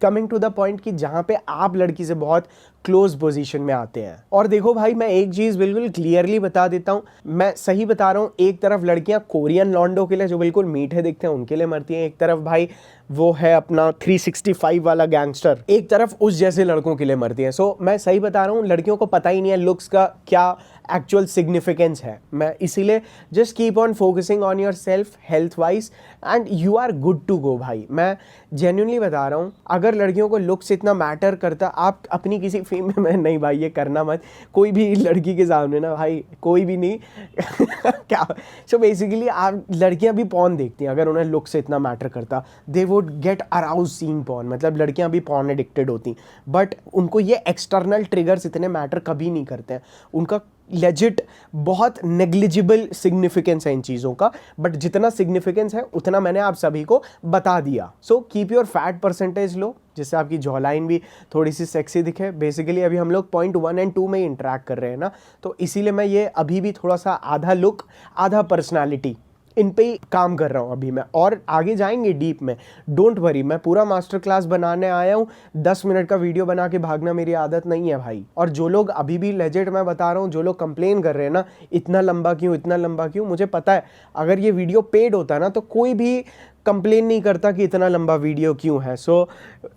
कमिंग टू द पॉइंट कि जहाँ पे आप लड़की से बहुत क्लोज पोजीशन में आते हैं। और देखो भाई, मैं एक चीज़ बिल्कुल क्लियरली बता देता हूँ, मैं सही बता रहा हूँ, एक तरफ लड़कियाँ कोरियन लॉन्डो के लिए जो बिल्कुल मीठे दिखते हैं उनके लिए मरती हैं, एक तरफ भाई वो है अपना 365 वाला गैंगस्टर, एक तरफ उस जैसे लड़कों के लिए मरती हैं। सो मैं सही बता रहा हूँ, लड़कियों को पता ही नहीं है लुक्स का क्या एक्चुअल सिग्निफिकेंस है। मैं इसीलिए just keep on focusing on yourself health wise and you are good to go. भाई मैं जेन्युइनली बता रहा हूँ, अगर लड़कियों को लुक्स इतना मैटर करता, आप अपनी किसी फीमेल में नहीं भाई ये करना मत, कोई भी लड़की के सामने ना भाई, कोई भी नहीं क्या। सो बेसिकली आप लड़कियां भी पॉर्न देखती हैं, अगर उन्हें लुक से इतना मैटर करता, they would get arouse seeing porn. मतलब लड़कियां भी पॉर्न एडिक्टेड होती, बट उनको ये एक्सटर्नल ट्रिगर्स इतने मैटर कभी नहीं करते हैं। उनका लेजिट बहुत नेग्लिजिबल सिग्निफिकेंस है इन चीज़ों का, बट जितना सिग्निफिकेंस है उतना मैंने आप सभी को बता दिया। So keep your fat percentage low, जिससे आपकी जॉलाइन भी थोड़ी सी सेक्सी दिखे। बेसिकली अभी हम लोग पॉइंट 1 और 2 में ही इंटरेक्ट कर रहे हैं ना, तो इसीलिए मैं ये अभी भी थोड़ा सा आधा लुक आधा पर्सनालिटी इन पे ही काम कर रहा हूँ अभी मैं, और आगे जाएंगे डीप में। डोंट वरी, मैं पूरा मास्टर क्लास बनाने आया हूँ, 10 मिनट का वीडियो बना के भागना मेरी आदत नहीं है भाई। और जो लोग अभी भी लेजेट मैं बता रहा हूँ, जो लोग कंप्लेन कर रहे हैं ना इतना लंबा क्यों, इतना लंबा क्यों, मुझे पता है अगर ये वीडियो पेड होता ना तो कोई भी कंप्लेन नहीं करता कि इतना लंबा वीडियो क्यों है। सो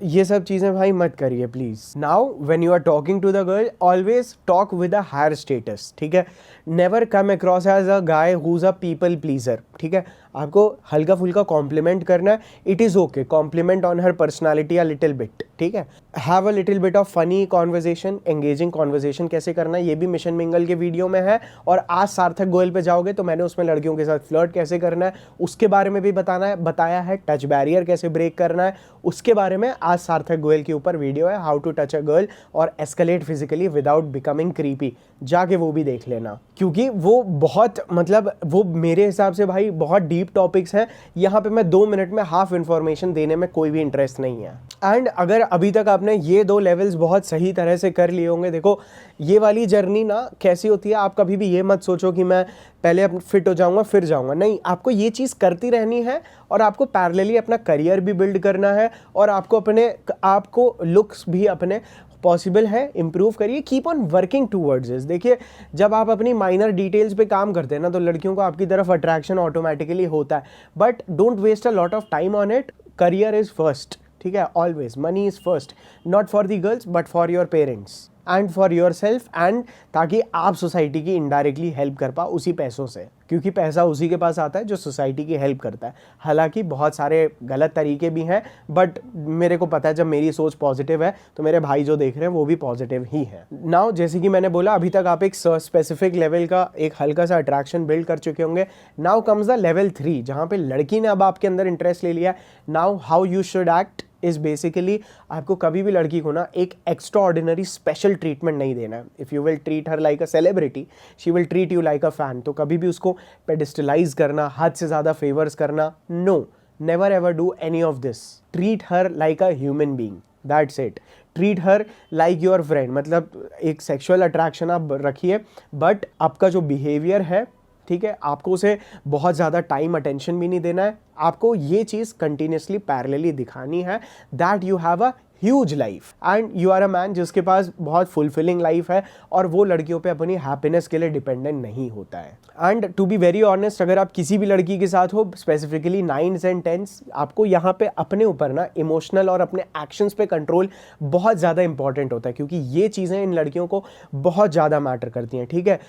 ये सब चीज़ें भाई मत करिए please. Now when you are talking to the girl, always talk with a higher status. ठीक है, never come across as a guy who is a people pleaser. ठीक है, आपको हल्का फुल्का कॉम्प्लीमेंट करना है, it is okay, compliment on her personality a little bit. ठीक है, have a little bit of funny conversation, engaging conversation कैसे करना है ये भी मिशन मिंगल के वीडियो में है। और आज सार्थक गोयल पे जाओगे तो मैंने उसमें लड़कियों के साथ फ्लर्ट कैसे करना है उसके बारे में भी बताया है। टच बैरियर कैसे ब्रेक करना है उसके बारे में आज सार्थक गोयल के ऊपर वीडियो है, how to touch a girl और escalate physically without becoming creepy, जाके वो भी देख लेना, क्योंकि वो बहुत मतलब वो मेरे हिसाब से भाई बहुत डीप डीप टॉपिक्स हैं, यहाँ पे मैं 2 मिनट में हाफ इन्फॉर्मेशन देने में कोई भी इंटरेस्ट नहीं है। एंड अगर अभी तक आपने ये 2 लेवल्स बहुत सही तरह से कर लिए होंगे, देखो ये वाली जर्नी ना कैसी होती है, आप कभी भी ये मत सोचो कि मैं पहले फिट हो जाऊंगा फिर जाऊंगा, नहीं, आपको ये चीज़ करती रहनी है और आपको पैरेलली अपना करियर भी बिल्ड करना है और आपको लुक्स भी अपने पॉसिबल है, इंप्रूव करिए, keep on working towards this. देखिए जब आप अपनी माइनर डिटेल्स पे काम करते हैं ना तो लड़कियों को आपकी तरफ अट्रैक्शन ऑटोमेटिकली होता है, but don't waste a lot of time on it. Career is first, ठीक है, always money is first, not for the girls but for your parents and for yourself, and ताकि आप society की indirectly help कर पाओ उसी पैसों से, क्योंकि पैसा उसी के पास आता है जो सोसाइटी की हेल्प करता है। हालांकि बहुत सारे गलत तरीके भी हैं, बट मेरे को पता है जब मेरी सोच पॉजिटिव है तो मेरे भाई जो देख रहे हैं वो भी पॉजिटिव ही है। नाउ जैसे कि मैंने बोला अभी तक आप एक स्पेसिफिक लेवल का एक हल्का सा अट्रैक्शन बिल्ड कर चुके होंगे। नाउ कम्स द लेवल 3 जहाँ पे लड़की ने अब आपके अंदर इंटरेस्ट ले लिया। Now how you should act is basically आपको कभी भी लड़की को ना एक एक्स्ट्रा ऑर्डिनरी स्पेशल ट्रीटमेंट नहीं देना है। If you will treat her like a celebrity she will treat you like a fan. तो कभी भी उसको पेडिस्टलाइज करना, हद से ज़्यादा फेवर्स करना, no, never ever do any of this. Treat her like a human being, that's it. Treat her like your friend, मतलब एक सेक्सुअल अट्रैक्शन आप रखिए बट आपका जो बिहेवियर है, ठीक है, आपको उसे बहुत ज़्यादा टाइम अटेंशन भी नहीं देना है। आपको ये चीज़ कंटिन्यूसली पैरेलली दिखानी है that you have a huge life and you are a man जिसके पास बहुत फुलफिलिंग लाइफ है और वो लड़कियों पे अपनी हैप्पीनेस के लिए डिपेंडेंट नहीं होता है। And to be very honest, अगर आप किसी भी लड़की के साथ हो, स्पेसिफिकली 9s एंड 10s, आपको यहाँ पे अपने ऊपर ना इमोशनल और अपने एक्शंस पे कंट्रोल बहुत ज़्यादा इंपॉर्टेंट होता है, क्योंकि ये चीज़ें इन लड़कियों को बहुत ज़्यादा मैटर करती हैं। ठीक है,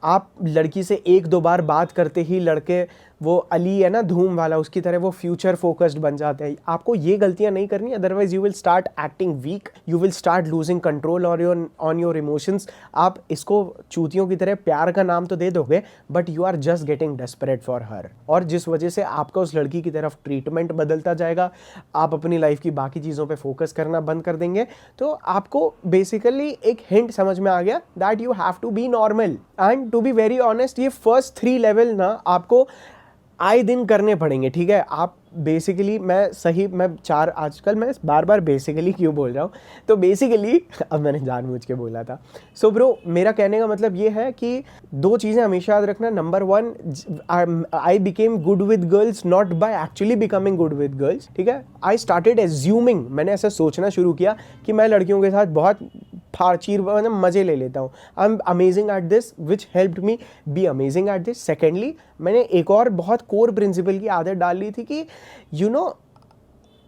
आप लड़की से 1-2 बार बात करते ही लड़के, वो अली है ना धूम वाला, उसकी तरह वो फ्यूचर फोकस्ड बन जाते हैं। आपको ये गलतियां नहीं करनी, otherwise you will start acting weak, you will start losing control on your emotions. आप इसको चूतियों की तरह प्यार का नाम तो दे दोगे but you are just getting desperate for her, और जिस वजह से आपका उस लड़की की तरफ ट्रीटमेंट बदलता जाएगा, आप अपनी लाइफ की बाकी चीज़ों पर फोकस करना बंद कर देंगे। तो आपको बेसिकली एक हिंट समझ में आ गया that you have to be normal. And to be very honest, ये फर्स्ट 3 लेवल ना आपको आए दिन करने पड़ेंगे। ठीक है, आप बेसिकली मैं आजकल मैं बार बार बेसिकली क्यों बोल रहा हूँ, तो बेसिकली अब मैंने जानबूझ के बोला था। सो ब्रो, मेरा कहने का मतलब ये है कि 2 चीज़ें हमेशा याद रखना। Number 1, I became good with girls not by actually becoming good with girls. ठीक है, आई स्टार्टेड एज्यूमिंग, मैंने ऐसा सोचना शुरू किया कि मैं लड़कियों के साथ बहुत फाड़चीर मतलब मज़े ले लेता हूँ। I am amazing at this which helped me be amazing at this. Secondly, मैंने एक और बहुत कोर प्रिंसिपल की आदत डाल ली थी कि यू नो,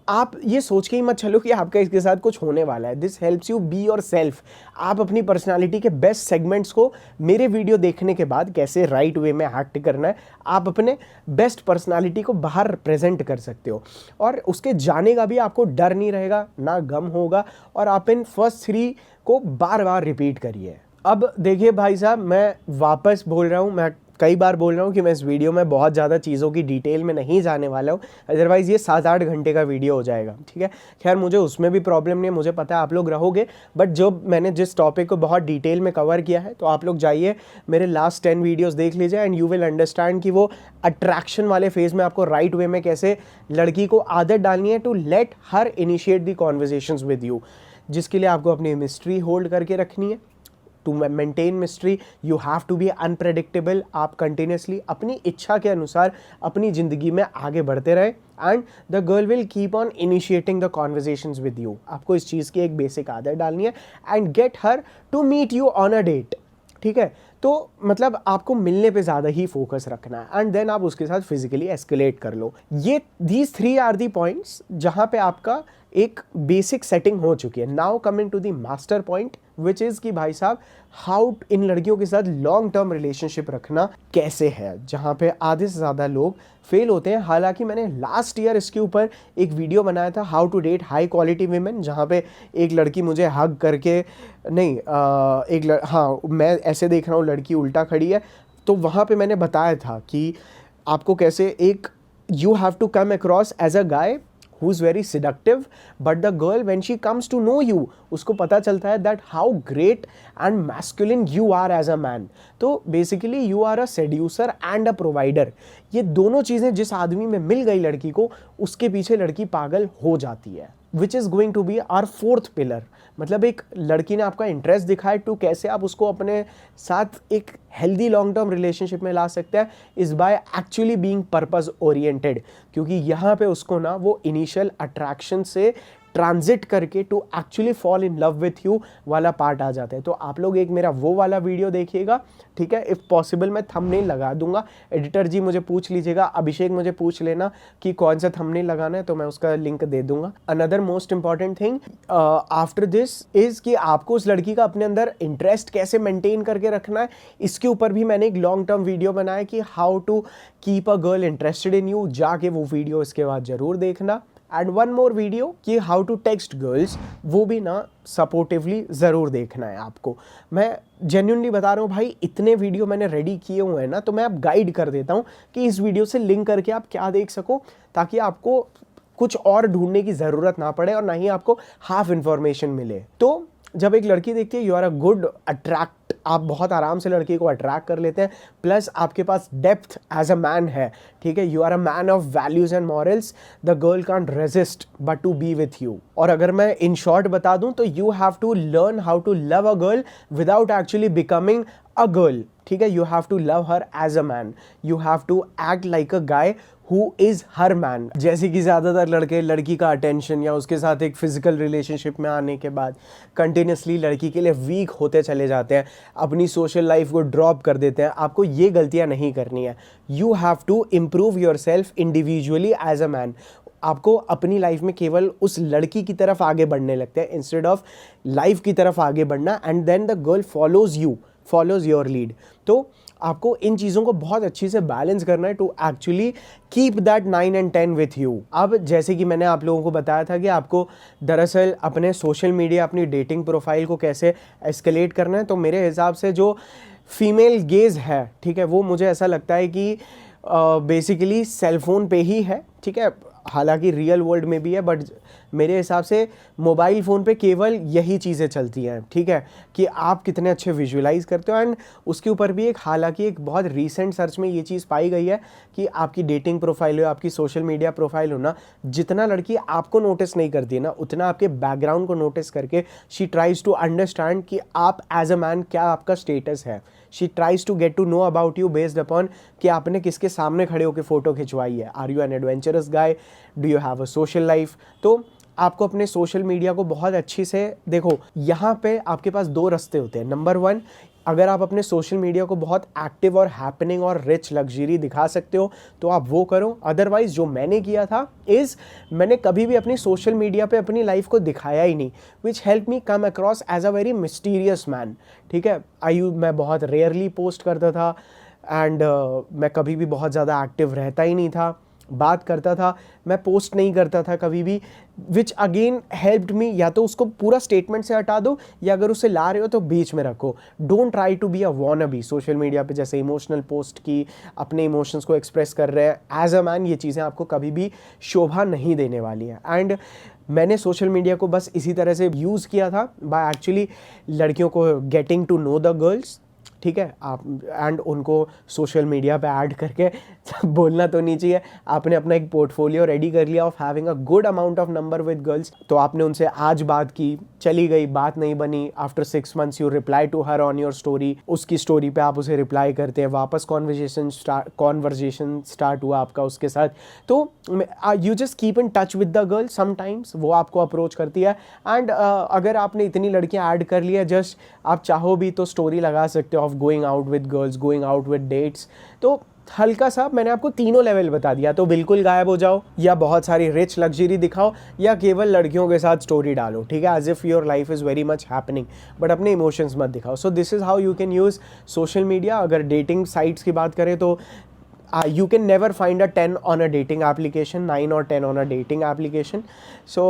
आप ये सोच के ही मत चलो कि आपका इसके साथ कुछ होने वाला है। This helps you be your self. आप अपनी पर्सनालिटी के बेस्ट सेगमेंट्स को मेरे वीडियो देखने के बाद कैसे राइट वे में एक्ट करना है, आप अपने बेस्ट पर्सनालिटी को बाहर प्रेजेंट कर सकते हो, और उसके जाने का भी आपको डर नहीं रहेगा, ना गम होगा, और आप इन फर्स्ट 3 को बार बार रिपीट करिए। अब देखिए भाई साहब, मैं वापस बोल रहा हूँ, मैं कई बार बोल रहा हूँ कि मैं इस वीडियो में बहुत ज़्यादा चीज़ों की डिटेल में नहीं जाने वाला हूँ, अदरवाइज़ ये 7-8 घंटे का वीडियो हो जाएगा। ठीक है, खैर मुझे उसमें भी प्रॉब्लम नहीं है, मुझे पता है आप लोग रहोगे, बट जो मैंने जिस टॉपिक को बहुत डिटेल में कवर किया है, तो आप लोग जाइए मेरे लास्ट 10 वीडियोज़ देख लीजिए एंड यू विल अंडरस्टैंड कि वो अट्रैक्शन वाले फेज़ में आपको राइट वे में कैसे लड़की को आदत डालनी है to let her initiate the conversations with you, जिसके लिए आपको अपनी मिस्ट्री होल्ड करके रखनी है। To maintain mystery you have to be unpredictable. आप कंटिन्यूसली अपनी इच्छा के अनुसार अपनी ज़िंदगी में आगे बढ़ते रहे and the girl will keep on initiating the conversations with you. आपको इस चीज़ की एक बेसिक आदत डालनी है and get her to meet you on a date. ठीक है, तो मतलब आपको मिलने पे ज़्यादा ही फोकस रखना है एंड देन आप उसके साथ फिजिकली एस्केलेट कर लो। ये दीज 3 आर दी पॉइंट्स जहाँ पे आपका एक बेसिक सेटिंग हो चुकी है। Now coming to the master point which is कि भाई साहब, हाउ इन लड़कियों के साथ लॉन्ग टर्म रिलेशनशिप रखना कैसे है, जहाँ पे आधे से ज़्यादा लोग फेल होते हैं। हालांकि मैंने लास्ट ईयर इसके ऊपर एक वीडियो बनाया था, how to date high quality women, जहाँ पे एक लड़की मुझे हग करके नहीं मैं ऐसे देख रहा हूँ, लड़की उल्टा खड़ी है, तो वहाँ पे मैंने बताया था कि आपको कैसे एक you have to come across as a guy who is very seductive, but the girl when she comes to know you, उसको पता चलता है that how great and masculine you are as a man. तो basically you are a seducer and a provider. ये दोनों चीज़ें जिस आदमी में मिल गई लड़की को, उसके पीछे लड़की पागल हो जाती है, which is going to be our fourth pillar. मतलब एक लड़की ने आपका इंटरेस्ट दिखाया टू कैसे आप उसको अपने साथ एक हेल्दी लॉन्ग टर्म रिलेशनशिप में ला सकते हैं, is by actually being purpose oriented. क्योंकि यहाँ पे उसको ना वो इनिशियल अट्रैक्शन से ट्रांजिट करके to actually fall in love with you वाला पार्ट आ जाता है. तो आप लोग एक मेरा वो वाला वीडियो देखिएगा, ठीक है. इफ़ पॉसिबल मैं थंबनेल लगा दूंगा. एडिटर जी मुझे पूछ लीजिएगा, अभिषेक मुझे पूछ लेना कि कौन सा थंबनेल लगाना है, तो मैं उसका लिंक दे दूंगा. Another most important thing after this is कि आपको उस लड़की का अपने अंदर इंटरेस्ट कैसे मेंटेन करके रखना है. इसके ऊपर भी मैंने एक लॉन्ग टर्म वीडियो बनाया कि how to keep a girl interested in you. जाके वो वीडियो इसके बाद ज़रूर देखना. एंड वन मोर वीडियो कि हाउ टू टेक्स्ट गर्ल्स, वो भी ना सपोर्टिवली ज़रूर देखना है आपको. मैं जेन्युइनली बता रहा हूँ भाई, इतने वीडियो मैंने रेडी किए हुए हैं ना, तो मैं अब गाइड कर देता हूँ कि इस वीडियो से लिंक करके आप क्या देख सको, ताकि आपको कुछ और ढूंढने की ज़रूरत ना पड़े और ना ही आपको हाफ इन्फॉर्मेशन मिले. तो जब एक लड़की देखती है, you are a good attract, आप बहुत आराम से लड़की को अट्रैक्ट कर लेते हैं, प्लस आपके पास डेप्थ एज अ मैन है, ठीक है. You are a man of values and morals, the girl can't resist but to be with you. और अगर मैं इन शॉर्ट बता दूं तो you have to learn how to love a girl without actually becoming a girl, ठीक है. You have to love her as a man, you have to act like a guy who is her man. जैसे कि ज़्यादातर लड़के लड़की का attention या उसके साथ एक फिजिकल रिलेशनशिप में आने के बाद कंटिन्यूसली लड़की के लिए वीक होते चले जाते हैं, अपनी सोशल लाइफ को ड्रॉप कर देते हैं. आपको ये गलतियाँ नहीं करनी है. You have to improve yourself individually as a man. आपको अपनी लाइफ में केवल उस लड़की की तरफ आगे बढ़ने लगते हैं इंस्टेड ऑफ लाइफ की तरफ आगे बढ़ना, and then the girl follows your lead. तो आपको इन चीज़ों को बहुत अच्छी से बैलेंस करना है to actually keep that 9 and 10 with you. अब जैसे कि मैंने आप लोगों को बताया था कि आपको दरअसल अपने सोशल मीडिया, अपनी डेटिंग प्रोफाइल को कैसे एस्केलेट करना है, तो मेरे हिसाब से जो फीमेल गेज है, ठीक है, वो मुझे ऐसा लगता है कि बेसिकली सेलफोन पे ही है, ठीक है. हालांकि रियल वर्ल्ड में भी है, बट मेरे हिसाब से मोबाइल फ़ोन पे केवल यही चीज़ें चलती हैं, ठीक है, कि आप कितने अच्छे विजुअलाइज करते हो. एंड उसके ऊपर भी हालांकि एक बहुत रीसेंट सर्च में ये चीज़ पाई गई है कि आपकी डेटिंग प्रोफाइल हो, आपकी सोशल मीडिया प्रोफाइल हो ना, जितना लड़की आपको नोटिस नहीं करती है ना, उतना आपके बैकग्राउंड को नोटिस करके शी ट्राइज़ टू अंडरस्टैंड कि आप एज अ मैन क्या आपका स्टेटस है. She tries to get to know about you based upon कि आपने किसके सामने खड़े होकर फ़ोटो खिंचवाई है. Are you an adventurous guy, do you have a social life. तो आपको अपने सोशल मीडिया को बहुत अच्छी से देखो. यहाँ पे आपके पास दो रास्ते होते हैं. नंबर वन, अगर आप अपने सोशल मीडिया को बहुत एक्टिव और हैपनिंग और रिच लग्जरी दिखा सकते हो तो आप वो करो. अदरवाइज जो मैंने किया था इज़ मैंने कभी भी अपनी सोशल मीडिया पे अपनी लाइफ को दिखाया ही नहीं, which help me come across as a very mysterious man, ठीक है. मैं बहुत रेयरली पोस्ट करता था एंड मैं कभी भी बहुत ज़्यादा एक्टिव रहता ही नहीं था. बात करता था, मैं पोस्ट नहीं करता था कभी भी, विच अगेन हेल्प्ड मी. या तो उसको पूरा स्टेटमेंट से हटा दो, या अगर उसे ला रहे हो तो बीच में रखो. Don't try to be a wannabe social media पे, जैसे इमोशनल पोस्ट की, अपने इमोशंस को एक्सप्रेस कर रहे हैं एज अ मैन. ये चीज़ें आपको कभी भी शोभा नहीं देने वाली हैं. एंड मैंने सोशल मीडिया को बस इसी तरह से यूज़ किया था, बाय एक्चुअली लड़कियों को getting to know the girls, ठीक है. आप एंड उनको सोशल मीडिया पे ऐड करके बोलना तो नहीं चाहिए, आपने अपना एक पोर्टफोलियो रेडी कर लिया of having a good amount of number with girls. तो आपने उनसे आज बात की, चली गई, बात नहीं बनी. After 6 months you reply to her on your story. उसकी स्टोरी पे आप उसे रिप्लाई करते हैं, वापस कॉन्वर्जेशन स्टार्ट हुआ आपका उसके साथ. तो you just keep in touch with the girl. Sometimes वो आपको अप्रोच करती है. एंड अगर आपने इतनी लड़कियां ऐड कर लिया, जस्ट आप चाहो भी तो स्टोरी लगा सकते हो of going out with girls, going out with dates. तो हल्का सा मैंने आपको तीनों लेवल बता दिया. तो बिल्कुल गायब हो जाओ, या बहुत सारी रिच लग्जरी दिखाओ, या केवल लड़कियों के साथ स्टोरी डालो, ठीक है, as if your life is very much happening, but अपने इमोशंस मत दिखाओ. So this is how you can use social media. अगर डेटिंग साइट्स की बात करें तो you can never find a 10 on a dating application, 9 और 10 on a dating application. So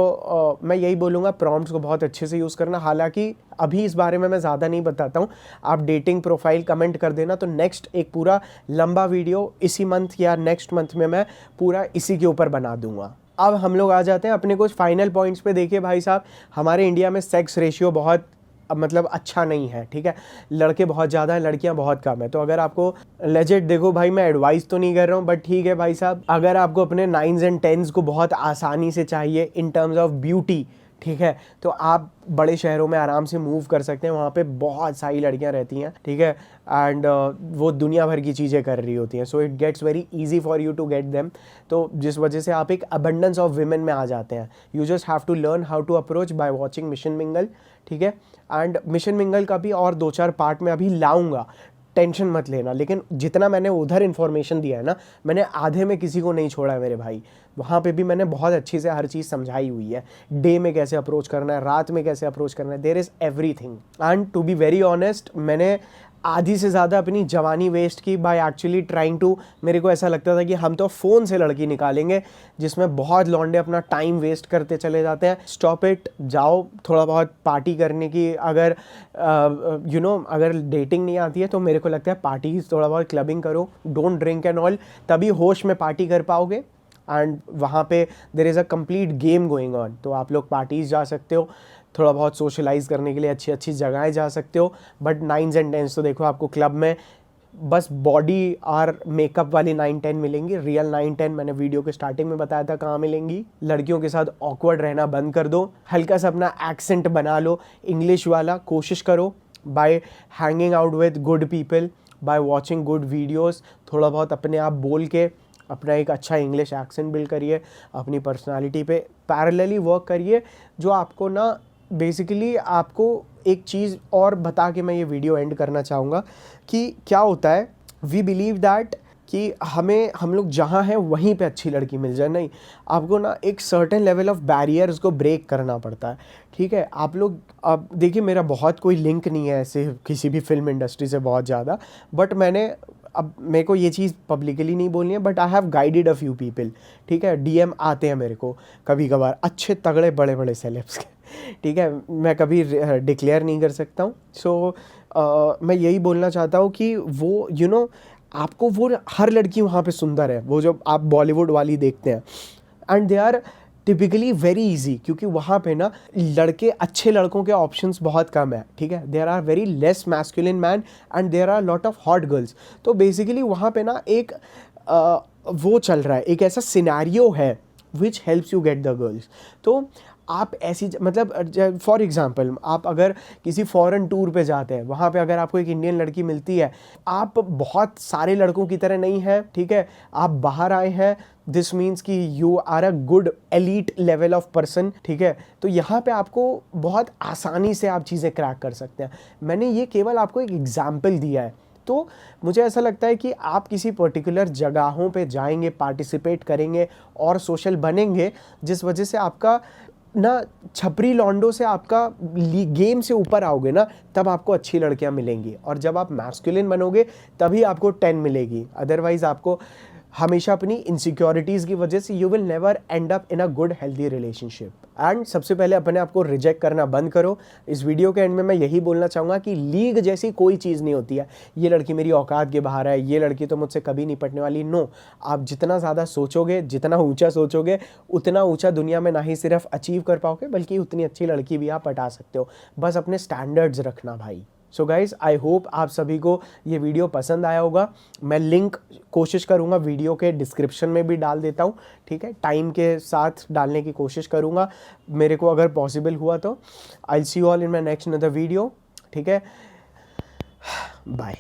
मैं यही बोलूँगा, प्रॉम्प्ट्स को बहुत अच्छे से यूज़ करना. हालांकि अभी इस बारे में मैं ज़्यादा नहीं बताता हूँ. आप डेटिंग प्रोफाइल कमेंट कर देना, तो नेक्स्ट एक पूरा लंबा वीडियो इसी मंथ या नेक्स्ट मंथ में मैं पूरा इसी के ऊपर बना दूँगा. अब हम लोग आ जाते हैं अपने कुछ फाइनल पॉइंट्स पे। देखिए भाई साहब, हमारे इंडिया में सेक्स रेशियो बहुत मतलब अच्छा नहीं है, ठीक है। लड़के बहुत ज़्यादा हैं, लड़कियां बहुत कम है। तो अगर आपको लेजिट, देखो भाई मैं एडवाइस तो नहीं कर रहा हूँ, बट ठीक है भाई साहब, अगर आपको अपने 9s एंड 10s को बहुत आसानी से चाहिए इन टर्म्स ऑफ ब्यूटी, ठीक है, तो आप बड़े शहरों में आराम से मूव कर सकते हैं। वहाँ पे बहुत सारी लड़कियाँ रहती हैं, ठीक है, एंड वो दुनिया भर की चीज़ें कर रही होती हैं। So it gets very easy for you to get them. तो जिस वजह से आप एक अबंडेंस ऑफ विमेन में आ जाते हैं। You just have to learn how to approach by watching mission mingle, ठीक है। एंड मिशन मिंगल का भी और 2-4 पार्ट में अभी लाऊंगा, टेंशन मत लेना। लेकिन जितना मैंने उधर इन्फॉर्मेशन दिया है ना, मैंने आधे में किसी को नहीं छोड़ा है मेरे भाई। वहाँ पे भी मैंने बहुत अच्छी से हर चीज़ समझाई हुई है। डे में कैसे अप्रोच करना है, रात में कैसे अप्रोच करना है, there is everything. And to be very honest, मैंने आधी से ज़्यादा अपनी जवानी वेस्ट की बाय एक्चुअली ट्राइंग टू, मेरे को ऐसा लगता था कि हम तो फ़ोन से लड़की निकालेंगे, जिसमें बहुत लौंडे अपना टाइम वेस्ट करते चले जाते हैं। स्टॉप इट, जाओ थोड़ा बहुत पार्टी करने की। अगर अगर डेटिंग नहीं आती है तो मेरे को लगता है पार्टी, थोड़ा बहुत क्लबिंग करो, डोंट ड्रिंक एंड ऑल, तभी होश में पार्टी कर पाओगे। एंड वहाँ पे there is a complete game going on. तो आप लोग पार्टीज़ जा सकते हो, थोड़ा बहुत सोशलाइज करने के लिए अच्छी अच्छी जगहें जा सकते हो। बट 9s एंड 10s तो देखो आपको क्लब में बस बॉडी और मेकअप वाली 9-10 मिलेंगी। रियल 9-10 मैंने वीडियो के स्टार्टिंग में बताया था कहाँ मिलेंगी। लड़कियों के साथ ऑकवर्ड रहना बंद कर दो, हल्का सा अपना एक्सेंट बना लो इंग्लिश वाला, कोशिश करो bye hanging out with good people, by watching good videos. थोड़ा बहुत अपने आप बोल के अपना एक अच्छा इंग्लिश एक्सेंट बिल्ड करिए, अपनी पर्सनालिटी पे पैरेलली वर्क करिए। जो आपको ना बेसिकली आपको एक चीज़ और बता के मैं ये वीडियो एंड करना चाहूँगा कि क्या होता है, वी बिलीव दैट कि हम लोग जहाँ हैं वहीं पे अच्छी लड़की मिल जाए। नहीं, आपको ना एक सर्टेन लेवल ऑफ बैरियर्स को ब्रेक करना पड़ता है, ठीक है। आप लोग, अब देखिए मेरा बहुत कोई लिंक नहीं है ऐसे किसी भी फिल्म इंडस्ट्री से बहुत ज़्यादा, बट अब मेरे को ये चीज़ पब्लिकली नहीं बोलनी है, but I have guided a few people, ठीक है। डीएम आते हैं मेरे को कभी कभार अच्छे तगड़े बड़े बड़े सेलेब्स के, ठीक है। मैं कभी डिक्लेयर नहीं कर सकता हूँ। सो मैं यही बोलना चाहता हूँ कि वो आपको वो हर लड़की वहाँ पे सुंदर है, वो जो आप बॉलीवुड वाली देखते हैं, and they are typically very easy, क्योंकि वहाँ पे ना लड़के, अच्छे लड़कों के ऑप्शंस बहुत कम है, ठीक है। There are very less masculine man and there are lot of hot girls. तो बेसिकली वहाँ पे ना एक वो चल रहा है, एक ऐसा सिनेरियो है विच helps you get the girls. तो आप ऐसी मतलब फॉर एग्जांपल, आप अगर किसी फॉरेन टूर पे जाते हैं, वहाँ पे अगर आपको एक इंडियन लड़की मिलती है, आप बहुत सारे लड़कों की तरह नहीं है, ठीक है, आप बाहर आए हैं, दिस मीन्स कि you are a good elite level of person, ठीक है। तो यहाँ पे आपको बहुत आसानी से आप चीज़ें क्रैक कर सकते हैं। मैंने ये केवल आपको एक एग्जाम्पल दिया है। तो मुझे ऐसा लगता है कि आप किसी पर्टिकुलर जगहों पे जाएंगे, पार्टिसिपेट करेंगे और सोशल बनेंगे, जिस वजह से आपका ना छपरी लॉन्डो से आपका गेम से ऊपर आओगे ना, तब आपको अच्छी लड़कियां मिलेंगी। और जब आप मैस्कुलिन बनोगे तभी आपको 10 मिलेगी। अदरवाइज आपको हमेशा अपनी इनसिक्योरिटीज़ की वजह से you will never and up in a good healthy relationship. And सबसे पहले अपने आप को रिजेक्ट करना बंद करो। इस वीडियो के एंड में मैं यही बोलना चाहूँगा कि लीग जैसी कोई चीज़ नहीं होती है, ये लड़की मेरी औकात के बाहर है, ये लड़की तो मुझसे कभी नहीं पटने वाली। नो, आप जितना ज़्यादा सोचोगे, जितना ऊंचा सोचोगे, उतना ऊंचा दुनिया में ना ही सिर्फ अचीव कर पाओगे, बल्कि उतनी अच्छी लड़की भी आप पटा सकते हो। बस अपने स्टैंडर्ड्स रखना भाई। सो गाइज़, आई होप आप सभी को ये वीडियो पसंद आया होगा। मैं लिंक कोशिश करूँगा वीडियो के डिस्क्रिप्शन में भी डाल देता हूँ, ठीक है। टाइम के साथ डालने की कोशिश करूँगा, मेरे को अगर पॉसिबल हुआ तो। I will see you all in my next another video, ठीक है। बाय।